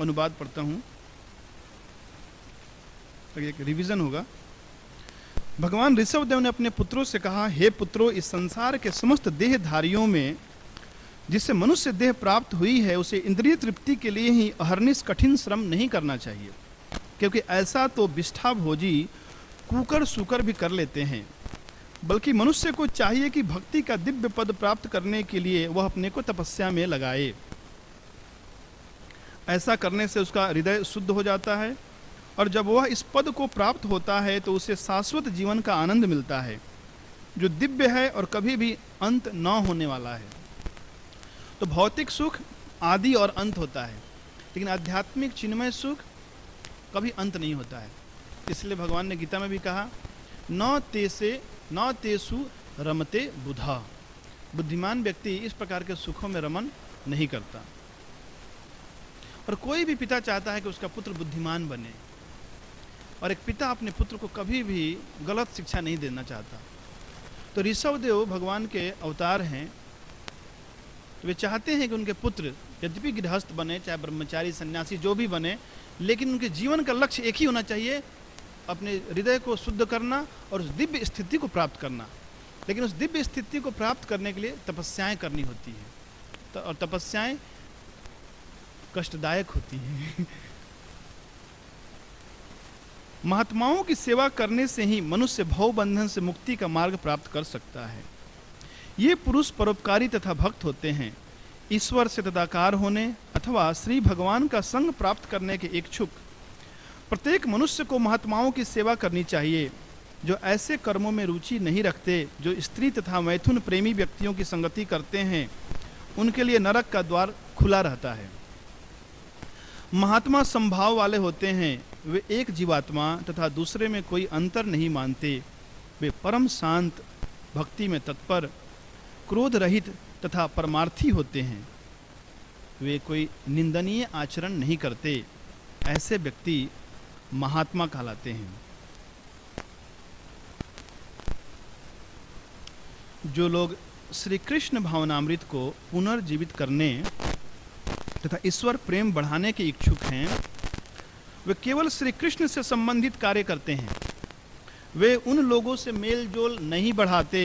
अनुवाद पढ़ता हूँ, एक रिवीजन होगा। भगवान ऋषभदेव ने अपने पुत्रों से कहा, हे पुत्रों, इस संसार के समस्त देहधारियों में जिससे मनुष्य देह प्राप्त हुई है, उसे इंद्रिय तृप्ति के लिए ही अहर्निश कठिन श्रम नहीं करना चाहिए, क्योंकि ऐसा तो विष्ठा भोजी कुकर सुकर भी कर लेते हैं। बल्कि मनुष्य को चाहिए कि भक्ति का दिव्य पद प्राप्त करने के लिए वह अपने को तपस्या में लगाए। ऐसा करने से उसका हृदय शुद्ध हो जाता है, और जब वह इस पद को प्राप्त होता है तो उसे शाश्वत जीवन का आनंद मिलता है, जो दिव्य है और कभी भी अंत न होने वाला है। तो भौतिक सुख आदि और अंत होता है, लेकिन आध्यात्मिक चिन्मय सुख कभी अंत नहीं होता है। इसलिए भगवान ने गीता में भी कहा, न तेसु रमते बुधा, बुद्धिमान व्यक्ति इस प्रकार के सुखों में रमन नहीं करता। और कोई भी पिता चाहता है कि उसका पुत्र बुद्धिमान बने, और एक पिता अपने पुत्र को कभी भी गलत शिक्षा नहीं देना चाहता। तो ऋषभदेव भगवान के अवतार हैं, तो वे चाहते हैं कि उनके पुत्र यद्यपि गृहस्थ बने, चाहे ब्रह्मचारी सन्यासी जो भी बने, लेकिन उनके जीवन का लक्ष्य एक ही होना चाहिए, अपने हृदय को शुद्ध करना और उस दिव्य स्थिति को प्राप्त करना। लेकिन उस दिव्य स्थिति को प्राप्त करने के लिए तपस्याएं करनी होती है, और तपस्याएं कष्टदायक होती हैं। महात्माओं की सेवा करने से ही मनुष्य भव बंधन से मुक्ति का मार्ग प्राप्त कर सकता है। ये पुरुष परोपकारी तथा भक्त होते हैं, ईश्वर से तदाकार होने अथवा श्री भगवान का संग प्राप्त करने के इच्छुक। प्रत्येक मनुष्य को महात्माओं की सेवा करनी चाहिए जो ऐसे कर्मों में रुचि नहीं रखते, जो स्त्री तथा मैथुन प्रेमी व्यक्तियों की संगति करते हैं। उनके लिए नरक का द्वार खुला रहता है। महात्मा संभाव वाले होते हैं, वे एक जीवात्मा तथा दूसरे में कोई अंतर नहीं मानते। वे परम शांत, भक्ति में तत्पर, क्रोध रहित तथा परमार्थी होते हैं। वे कोई निंदनीय आचरण नहीं करते। ऐसे व्यक्ति महात्मा कहलाते हैं। जो लोग श्री कृष्ण भावनामृत को पुनर्जीवित करने तथा ईश्वर प्रेम बढ़ाने के इच्छुक हैं, वे केवल श्री कृष्ण से संबंधित कार्य करते हैं। वे उन लोगों से मेल जोल नहीं बढ़ाते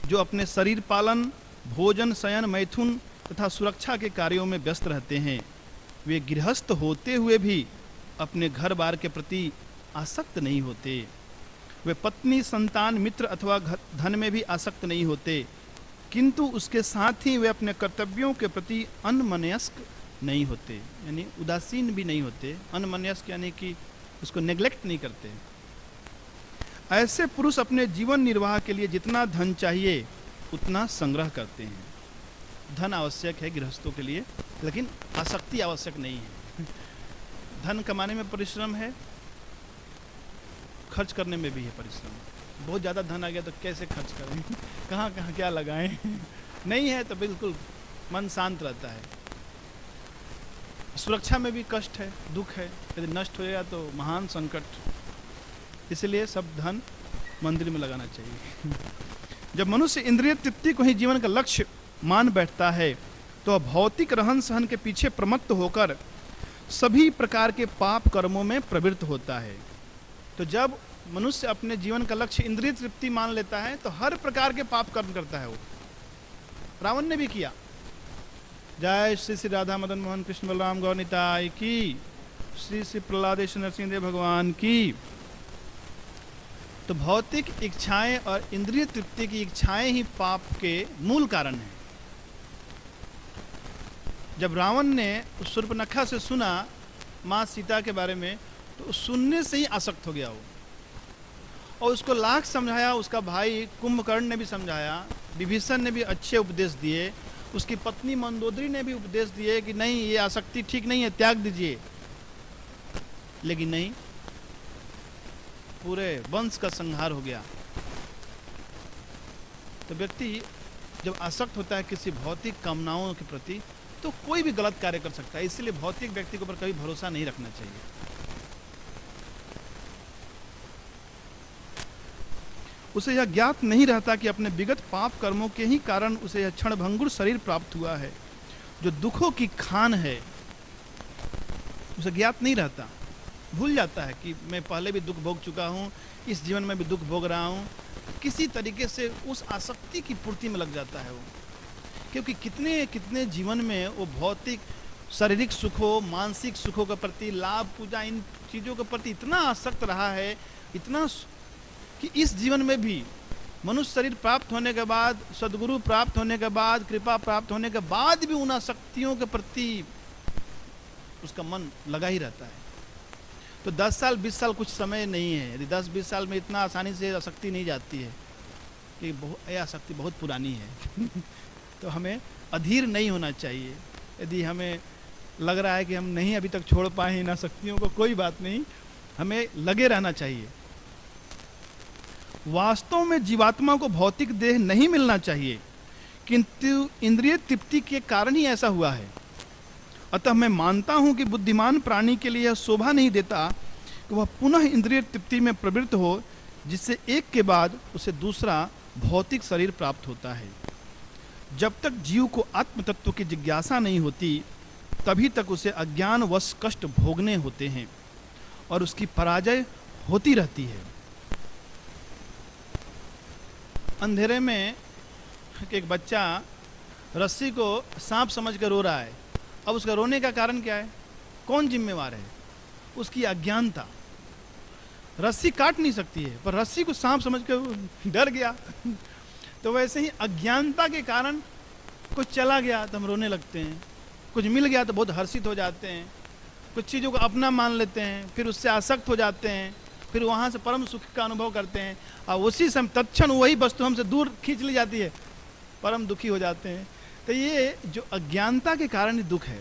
जो अपने शरीर पालन, भोजन, शयन, मैथुन तथा सुरक्षा के कार्यों में व्यस्त रहते हैं। वे गृहस्थ होते हुए भी अपने घर बार के प्रति आसक्त नहीं होते। वे पत्नी, संतान, मित्र अथवा धन में भी आसक्त नहीं होते, किंतु उसके साथ ही वे अपने कर्तव्यों के प्रति अनमनस्क नहीं होते, यानी उदासीन भी नहीं होते। अनमनस्क यानी कि उसको नेग्लेक्ट नहीं करते। ऐसे पुरुष अपने जीवन निर्वाह के लिए जितना धन चाहिए उतना संग्रह करते हैं। धन आवश्यक है गृहस्थों के लिए, लेकिन आसक्ति आवश्यक नहीं है। धन कमाने में परिश्रम है, खर्च करने में भी है परिश्रम। बहुत ज़्यादा धन आ गया तो कैसे खर्च करें, कहाँ कहाँ क्या लगाएं, नहीं है तो बिल्कुल मन शांत रहता है। सुरक्षा में भी कष्ट है, दुख है, यदि नष्ट हो गया तो महान संकट। इसलिए सब धन मंदिर में लगाना चाहिए। जब मनुष्य इंद्रिय तृप्ति को ही जीवन का लक्ष्य मान बैठता है तो भौतिक रहन सहन के पीछे प्रमत्त होकर सभी प्रकार के पाप कर्मों में प्रवृत्त होता है। तो जब मनुष्य अपने जीवन का लक्ष्य इंद्रिय तृप्ति मान लेता है तो हर प्रकार के पाप कर्म करता है। वो रावण ने भी किया। जय श्री श्री राधा मदन मोहन कृष्ण बलराम गौर निताय की, श्री श्री प्रहलादेश नरसिंह देव भगवान की। तो भौतिक इच्छाएं और इंद्रिय तृप्ति की इच्छाएं ही पाप के मूल कारण हैं। जब रावण ने शूर्पणखा से सुना माँ सीता के बारे में तो सुनने से ही आसक्त हो गया वो, और उसको लाख समझाया। उसका भाई कुंभकर्ण ने भी समझाया, विभीषण ने भी अच्छे उपदेश दिए, उसकी पत्नी मंदोदरी ने भी उपदेश दिए कि नहीं, ये आसक्ति ठीक नहीं है, त्याग दीजिए। लेकिन नहीं, पूरे वंश का संहार हो गया। तो व्यक्ति जब आसक्त होता है किसी भौतिक कामनाओं के प्रति तो कोई भी गलत कार्य कर सकता है। इसलिए भौतिक व्यक्ति के ऊपर कभी भरोसा नहीं रखना चाहिए। उसे यह ज्ञात नहीं रहता कि अपने विगत पाप कर्मों के ही कारण उसे यह क्षणभंगुर शरीर प्राप्त हुआ है जो दुखों की खान है। उसे ज्ञात नहीं रहता, भूल जाता है कि मैं पहले भी दुख भोग चुका हूँ, इस जीवन में भी दुख भोग रहा हूँ। किसी तरीके से उस आसक्ति की पूर्ति में लग जाता है वो, क्योंकि कितने कितने जीवन में वो भौतिक शारीरिक सुखों, मानसिक सुखों के प्रति, लाभ, पूजा, इन चीज़ों के प्रति इतना आसक्त रहा है, इतना कि इस जीवन में भी मनुष्य शरीर प्राप्त होने के बाद, सदगुरु प्राप्त होने के बाद, कृपा प्राप्त होने के बाद भी उन आसक्तियों के प्रति उसका मन लगा ही रहता है। तो 10 साल 20 साल कुछ समय नहीं है। यदि 10-20 साल में इतना आसानी से आसक्ति नहीं जाती है कि ये आसक्ति बहुत पुरानी है। तो हमें अधीर नहीं होना चाहिए। यदि हमें लग रहा है कि हम नहीं अभी तक छोड़ पाए इन आसक्तियों को, कोई बात नहीं, हमें लगे रहना चाहिए। वास्तव में जीवात्मा को भौतिक देह नहीं मिलना चाहिए, किंतु इंद्रिय तृप्ति के कारण ही ऐसा हुआ है। अतः मैं मानता हूं कि बुद्धिमान प्राणी के लिए यह शोभा नहीं देता कि वह पुनः इंद्रिय तृप्ति में प्रवृत्त हो, जिससे एक के बाद उसे दूसरा भौतिक शरीर प्राप्त होता है। जब तक जीव को आत्म तत्व की जिज्ञासा नहीं होती, तभी तक उसे अज्ञानवश कष्ट भोगने होते हैं और उसकी पराजय होती रहती है। अंधेरे में एक बच्चा रस्सी को सांप समझ कर रो रहा है। अब उसका रोने का कारण क्या है? कौन जिम्मेवार है? उसकी अज्ञानता। रस्सी काट नहीं सकती है, पर रस्सी को सांप समझ कर डर गया। तो वैसे ही अज्ञानता के कारण कुछ चला गया तो हम रोने लगते हैं, कुछ मिल गया तो बहुत हर्षित हो जाते हैं, कुछ चीज़ों को अपना मान लेते हैं, फिर उससे आसक्त हो जाते हैं, फिर वहाँ से परम सुख का अनुभव करते हैं, और उसी समय तत्क्षण वही वस्तु हमसे दूर खींच ली जाती है, परम दुखी हो जाते हैं। तो ये जो अज्ञानता के कारण ही दुख है।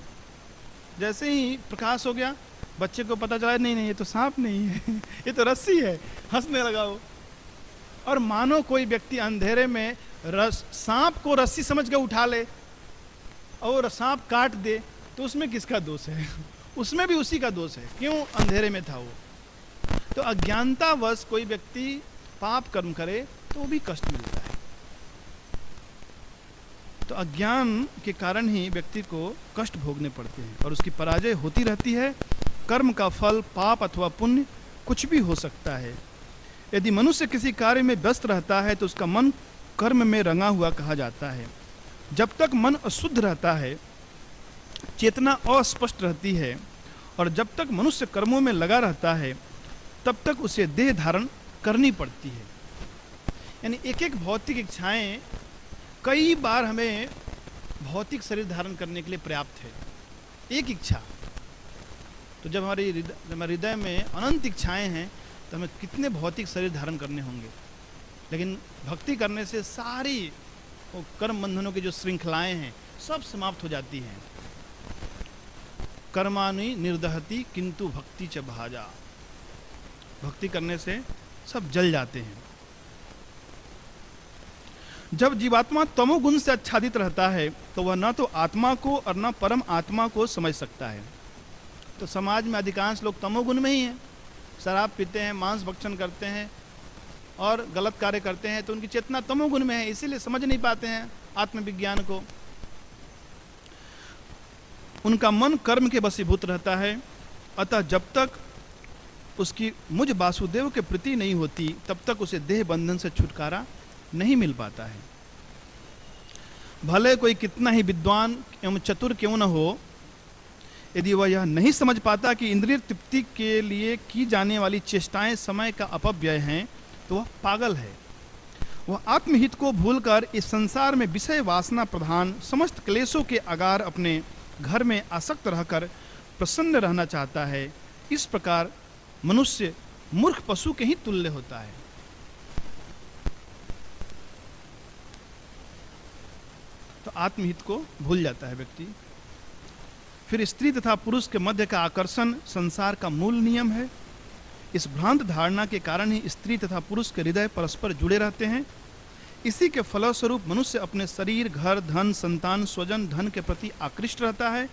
जैसे ही प्रकाश हो गया, बच्चे को पता चला नहीं नहीं ये तो सांप नहीं है, ये तो रस्सी है, हंसने लगा वो। और मानो कोई व्यक्ति अंधेरे में सांप को रस्सी समझ के उठा ले और सांप काट दे, तो उसमें किसका दोष है? उसमें भी उसी का दोष है। क्यों? अंधेरे में था वो। तो अज्ञानतावश कोई व्यक्ति पाप कर्म करे तो भी कष्ट मिलता है। तो अज्ञान के कारण ही व्यक्ति को कष्ट भोगने पड़ते हैं और उसकी पराजय होती रहती है। कर्म का फल पाप अथवा पुण्य कुछ भी हो सकता है। यदि मनुष्य किसी कार्य में व्यस्त रहता है तो उसका मन कर्म में रंगा हुआ कहा जाता है। जब तक मन अशुद्ध रहता है, चेतना अस्पष्ट रहती है, और जब तक मनुष्य कर्मों में लगा रहता है, तब तक उसे देह धारण करनी पड़ती है। यानी एक एक भौतिक इच्छाएं कई बार हमें भौतिक शरीर धारण करने के लिए पर्याप्त है। एक इच्छा तो जब हमारे हृदय में अनंत इच्छाएं हैं तो हमें कितने भौतिक शरीर धारण करने होंगे। लेकिन भक्ति करने से सारी वो कर्म बंधनों की जो श्रृंखलाएं हैं सब समाप्त हो जाती हैं। कर्माणि निर्दहति किंतु भक्ति च भाजा। भक्ति करने से सब जल जाते हैं। जब जीवात्मा तमोगुण से आच्छादित रहता है तो वह न तो आत्मा को और न परम आत्मा को समझ सकता है। तो समाज में अधिकांश लोग तमोगुण में ही हैं। शराब पीते हैं, मांस भक्षण करते हैं और गलत कार्य करते हैं, तो उनकी चेतना तमोगुण में है, इसीलिए समझ नहीं पाते हैं आत्मविज्ञान को। उनका मन कर्म के वशीभूत रहता है। अतः जब तक उसकी मुझ वासुदेव के प्रति नहीं होती तब तक उसे देह बंधन से छुटकारा नहीं मिल पाता है। भले कोई कितना ही विद्वान एवं चतुर क्यों न हो, यदि वह यह नहीं समझ पाता कि इंद्रिय तृप्ति के लिए की जाने वाली चेष्टाएं समय का अपव्यय हैं, तो वह पागल है। वह आत्महित को भूलकर इस संसार में विषय वासना प्रधान समस्त क्लेशों के अगार अपने घर में आसक्त रहकर प्रसन्न रहना चाहता है। इस प्रकार मनुष्य मूर्ख पशु के ही तुल्य होता है। तो आत्महित को भूल जाता है व्यक्ति। फिर स्त्री तथा पुरुष के मध्य का आकर्षण संसार का मूल नियम है। इस भ्रांत धारणा के कारण ही स्त्री तथा पुरुष के हृदय परस्पर जुड़े रहते हैं। इसी के फलस्वरूप मनुष्य अपने शरीर, घर, धन, संतान, स्वजन, धन के प्रति आकृष्ट रहता है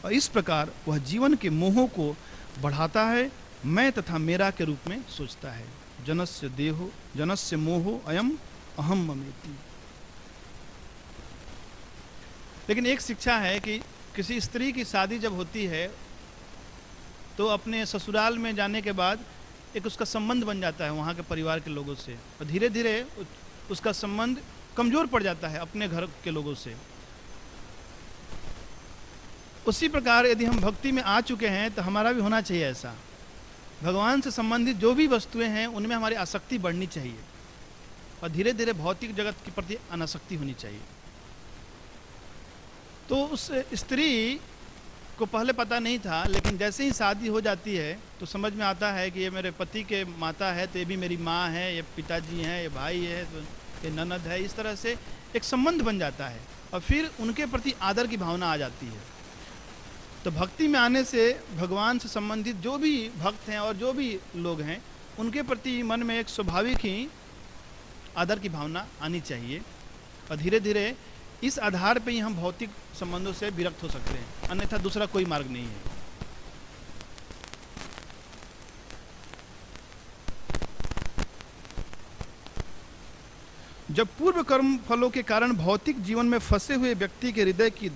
और इस प्रकार वह जीवन के मोहों को बढ़ाता है। मैं तथा मेरा के रूप में सोचता है। जनस्य देहो जनस्य मोहो अयम अहम ममेति। लेकिन एक शिक्षा है कि किसी स्त्री की शादी जब होती है तो अपने ससुराल में जाने के बाद एक उसका संबंध बन जाता है वहाँ के परिवार के लोगों से, और धीरे धीरे उसका संबंध कमजोर पड़ जाता है अपने घर के लोगों से। उसी प्रकार यदि हम भक्ति में आ चुके हैं तो हमारा भी होना चाहिए ऐसा। भगवान से संबंधित जो भी वस्तुएं हैं उनमें हमारी आसक्ति बढ़नी चाहिए और धीरे धीरे भौतिक जगत के प्रति अनासक्ति होनी चाहिए। तो उस स्त्री को पहले पता नहीं था, लेकिन जैसे ही शादी हो जाती है तो समझ में आता है कि ये मेरे पति के माता है, तो ये भी मेरी माँ है, ये पिताजी हैं, ये भाई है, तो ये ननद है। इस तरह से एक संबंध बन जाता है और फिर उनके प्रति आदर की भावना आ जाती है। तो भक्ति में आने से भगवान से संबंधित जो भी भक्त हैं और जो भी लोग हैं उनके प्रति मन में एक स्वाभाविक ही आदर की भावना आनी चाहिए और धीरे धीरे इस आधार पे ही हम भौतिक संबंधों से विरक्त हो सकते हैं, अन्यथा दूसरा कोई मार्ग नहीं है। जब पूर्व कर्म फलों के कारण भौतिक जीवन में फंसे हुए व्यक्ति के हृदय की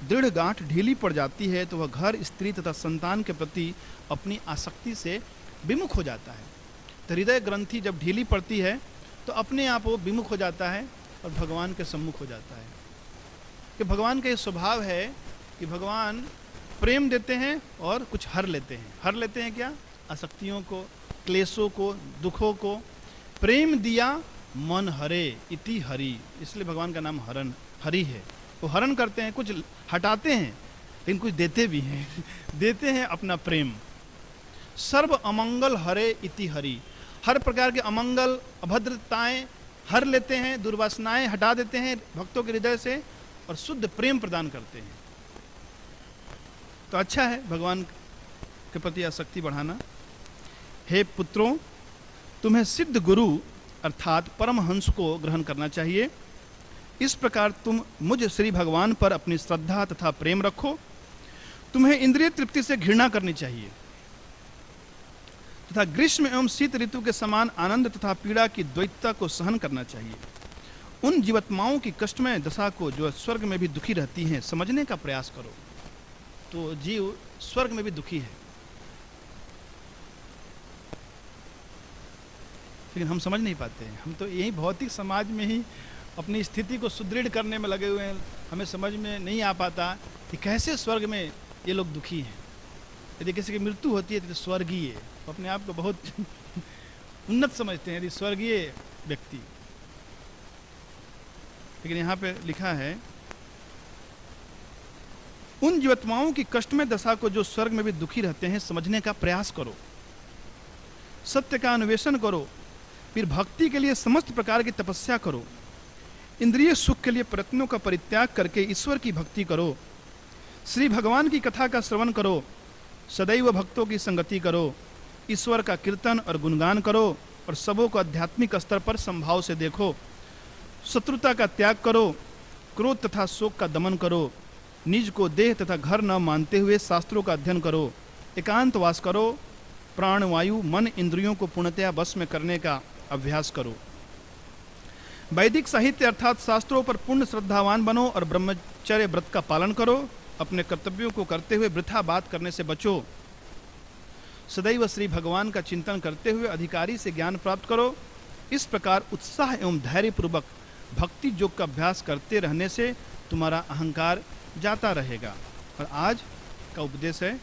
दृढ़ गांठ ढीली पड़ जाती है तो वह घर, स्त्री तथा संतान के प्रति अपनी आसक्ति से विमुख हो जाता है। तो हृदय ग्रंथि जब ढीली पड़ती है तो अपने आप वो विमुख हो जाता है और भगवान के सम्मुख हो जाता है। कि भगवान का ये स्वभाव है कि भगवान प्रेम देते हैं और कुछ हर लेते हैं। हर लेते हैं क्या? आसक्तियों को, क्लेशों को, दुखों को। प्रेम दिया मन हरे इति हरि, इसलिए भगवान का नाम हरण हरि है। वो हरण करते हैं, कुछ हटाते हैं लेकिन कुछ देते भी हैं देते हैं अपना प्रेम। सर्व अमंगल हरे इति हरि, हर प्रकार के अमंगल अभद्रताएं हर लेते हैं, दुर्वासनाएं हटा देते हैं भक्तों के हृदय से और शुद्ध प्रेम प्रदान करते हैं। तो अच्छा है भगवान के प्रति आसक्ति बढ़ाना। हे पुत्रों, तुम्हें सिद्ध गुरु अर्थात परमहंस को ग्रहण करना चाहिए। इस प्रकार तुम मुझ श्री भगवान पर अपनी श्रद्धा तथा प्रेम रखो। तुम्हें इंद्रिय तृप्ति से घृणा करनी चाहिए तथा ग्रीष्म एवं शीत ऋतु के समान आनंद तथा पीड़ा की द्वैतता को सहन करना चाहिए। उन जीवात्माओं की कष्टमय दशा को जो स्वर्ग में भी दुखी रहती हैं समझने का प्रयास करो। तो जीव स्वर्ग में भी दुखी है, लेकिन हम समझ नहीं पाते हैं। हम तो यही भौतिक समाज में ही अपनी स्थिति को सुदृढ़ करने में लगे हुए हैं। हमें समझ में नहीं आ पाता कि कैसे स्वर्ग में ये लोग दुखी हैं। यदि किसी की मृत्यु होती है तो स्वर्गीय, अपने आप को बहुत उन्नत समझते हैं यदि स्वर्गीय व्यक्ति। लेकिन यहाँ पे लिखा है उन जीवात्माओं की कष्टमय दशा को जो स्वर्ग में भी दुखी रहते हैं समझने का प्रयास करो। सत्य का अन्वेषण करो, फिर भक्ति के लिए समस्त प्रकार की तपस्या करो। इंद्रिय सुख के लिए प्रयत्नों का परित्याग करके ईश्वर की भक्ति करो। श्री भगवान की कथा का श्रवण करो, सदैव भक्तों की संगति करो, ईश्वर का कीर्तन और गुणगान करो और सबों को आध्यात्मिक स्तर पर संभाव से देखो। शत्रुता का त्याग करो, क्रोध तथा शोक का दमन करो, निज को देह तथा घर न मानते हुए शास्त्रों का अध्ययन करो, एकांतवास करो, प्राण वायु मन इंद्रियों को पूर्णतया वश में करने का अभ्यास करो। वैदिक साहित्य अर्थात शास्त्रों पर पूर्ण श्रद्धावान बनो और ब्रह्मचर्य व्रत का पालन करो। अपने कर्तव्यों को करते हुए वृथा बात करने से बचो। सदैव श्री भगवान का चिंतन करते हुए अधिकारी से ज्ञान प्राप्त करो। इस प्रकार उत्साह एवं धैर्य पूर्वक भक्ति योग का अभ्यास करते रहने से तुम्हारा अहंकार जाता रहेगा। और आज का उपदेश है,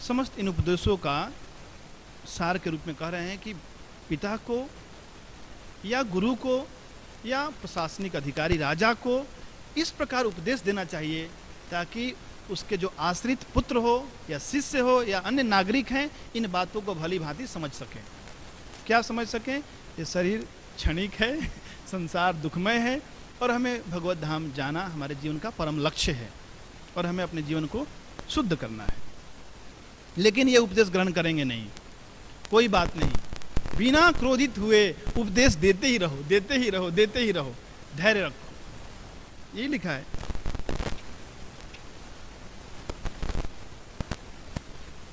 समस्त इन उपदेशों का सार के रूप में कह रहे हैं कि पिता को या गुरु को या प्रशासनिक अधिकारी राजा को इस प्रकार उपदेश देना चाहिए ताकि उसके जो आश्रित पुत्र हो या शिष्य हो या अन्य नागरिक हैं इन बातों को भली भांति समझ सकें। क्या समझ सकें? ये शरीर क्षणिक है, संसार दुखमय है और हमें भगवत धाम जाना हमारे जीवन का परम लक्ष्य है और हमें अपने जीवन को शुद्ध करना है। लेकिन ये उपदेश ग्रहण करेंगे नहीं, कोई बात नहीं, बिना क्रोधित हुए उपदेश देते ही रहो, देते ही रहो, देते ही रहो, धैर्य रखो। ये लिखा है।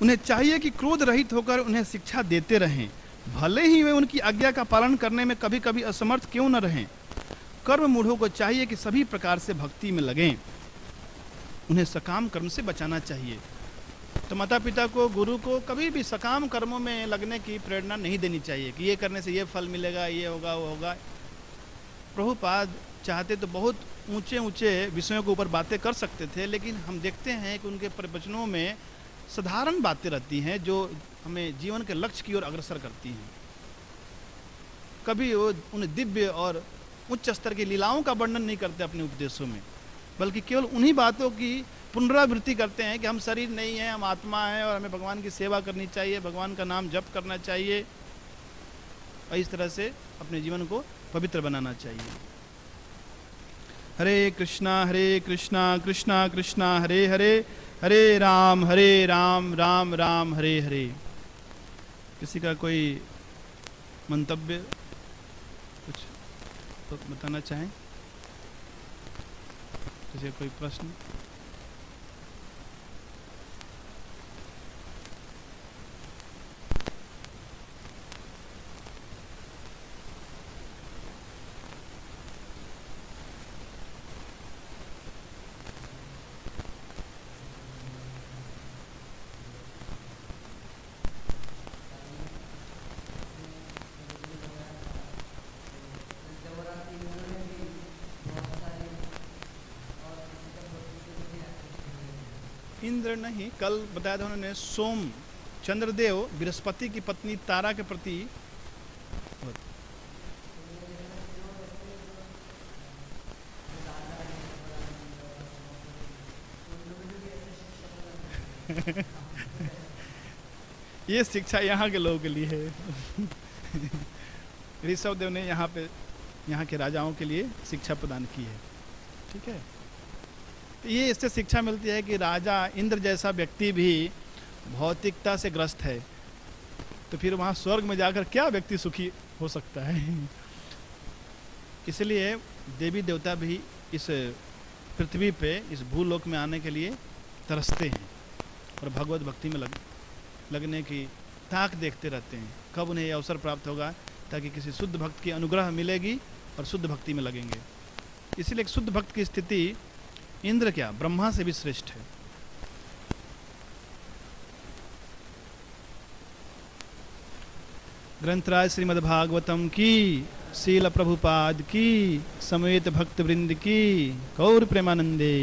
उन्हें चाहिए कि क्रोध रहित होकर उन्हें शिक्षा देते रहें, भले ही वे उनकी आज्ञा का पालन करने में कभी कभी असमर्थ क्यों न रहें। कर्म मूढ़ों को चाहिए कि सभी प्रकार से भक्ति में लगें, उन्हें सकाम कर्म से बचाना चाहिए। तो माता पिता को, गुरु को कभी भी सकाम कर्मों में लगने की प्रेरणा नहीं देनी चाहिए कि ये करने से ये फल मिलेगा, ये होगा, वो होगा। प्रभुपाद चाहते तो बहुत ऊंचे ऊंचे विषयों के ऊपर बातें कर सकते थे, लेकिन हम देखते हैं कि उनके प्रवचनों में साधारण बातें रहती हैं जो हमें जीवन के लक्ष्य की ओर अग्रसर करती हैं। कभी वो उन दिव्य और उच्च स्तर की लीलाओं का वर्णन नहीं करते अपने उपदेशों में, बल्कि केवल उन्हीं बातों की पुनरावृत्ति करते हैं कि हम शरीर नहीं हैं, हम आत्मा हैं और हमें भगवान की सेवा करनी चाहिए, भगवान का नाम जप करना चाहिए और इस तरह से अपने जीवन को पवित्र बनाना चाहिए। हरे कृष्णा कृष्णा कृष्णा हरे हरे, हरे राम राम राम हरे हरे। किसी का कोई मंतव्य कुछ तो बताना चाहें? किसी का कोई प्रश्न? इंद्र नहीं, कल बताया था उन्होंने, सोम चंद्रदेव बृहस्पति की पत्नी तारा के प्रति ये शिक्षा यहाँ के लोगों के लिए है। ऋषभ देव ने यहाँ पे यहाँ के राजाओं के लिए शिक्षा प्रदान की है। ठीक है, तो ये इससे शिक्षा मिलती है कि राजा इंद्र जैसा व्यक्ति भी भौतिकता से ग्रस्त है, तो फिर वहाँ स्वर्ग में जाकर क्या व्यक्ति सुखी हो सकता है। इसलिए देवी देवता भी इस पृथ्वी पे, इस भूलोक में आने के लिए तरसते हैं और भगवत भक्ति में लगने की ताक देखते रहते हैं, कब उन्हें यह अवसर प्राप्त होगा ताकि किसी शुद्ध भक्त की अनुग्रह मिलेगी और शुद्ध भक्ति में लगेंगे। इसलिए एक शुद्ध भक्त की स्थिति इंद्र क्या, ब्रह्मा से भी श्रेष्ठ है। ग्रंथराज श्रीमद्भागवतम की, शील प्रभुपाद की, समेत भक्त वृंद की, गौर प्रेमानंदे।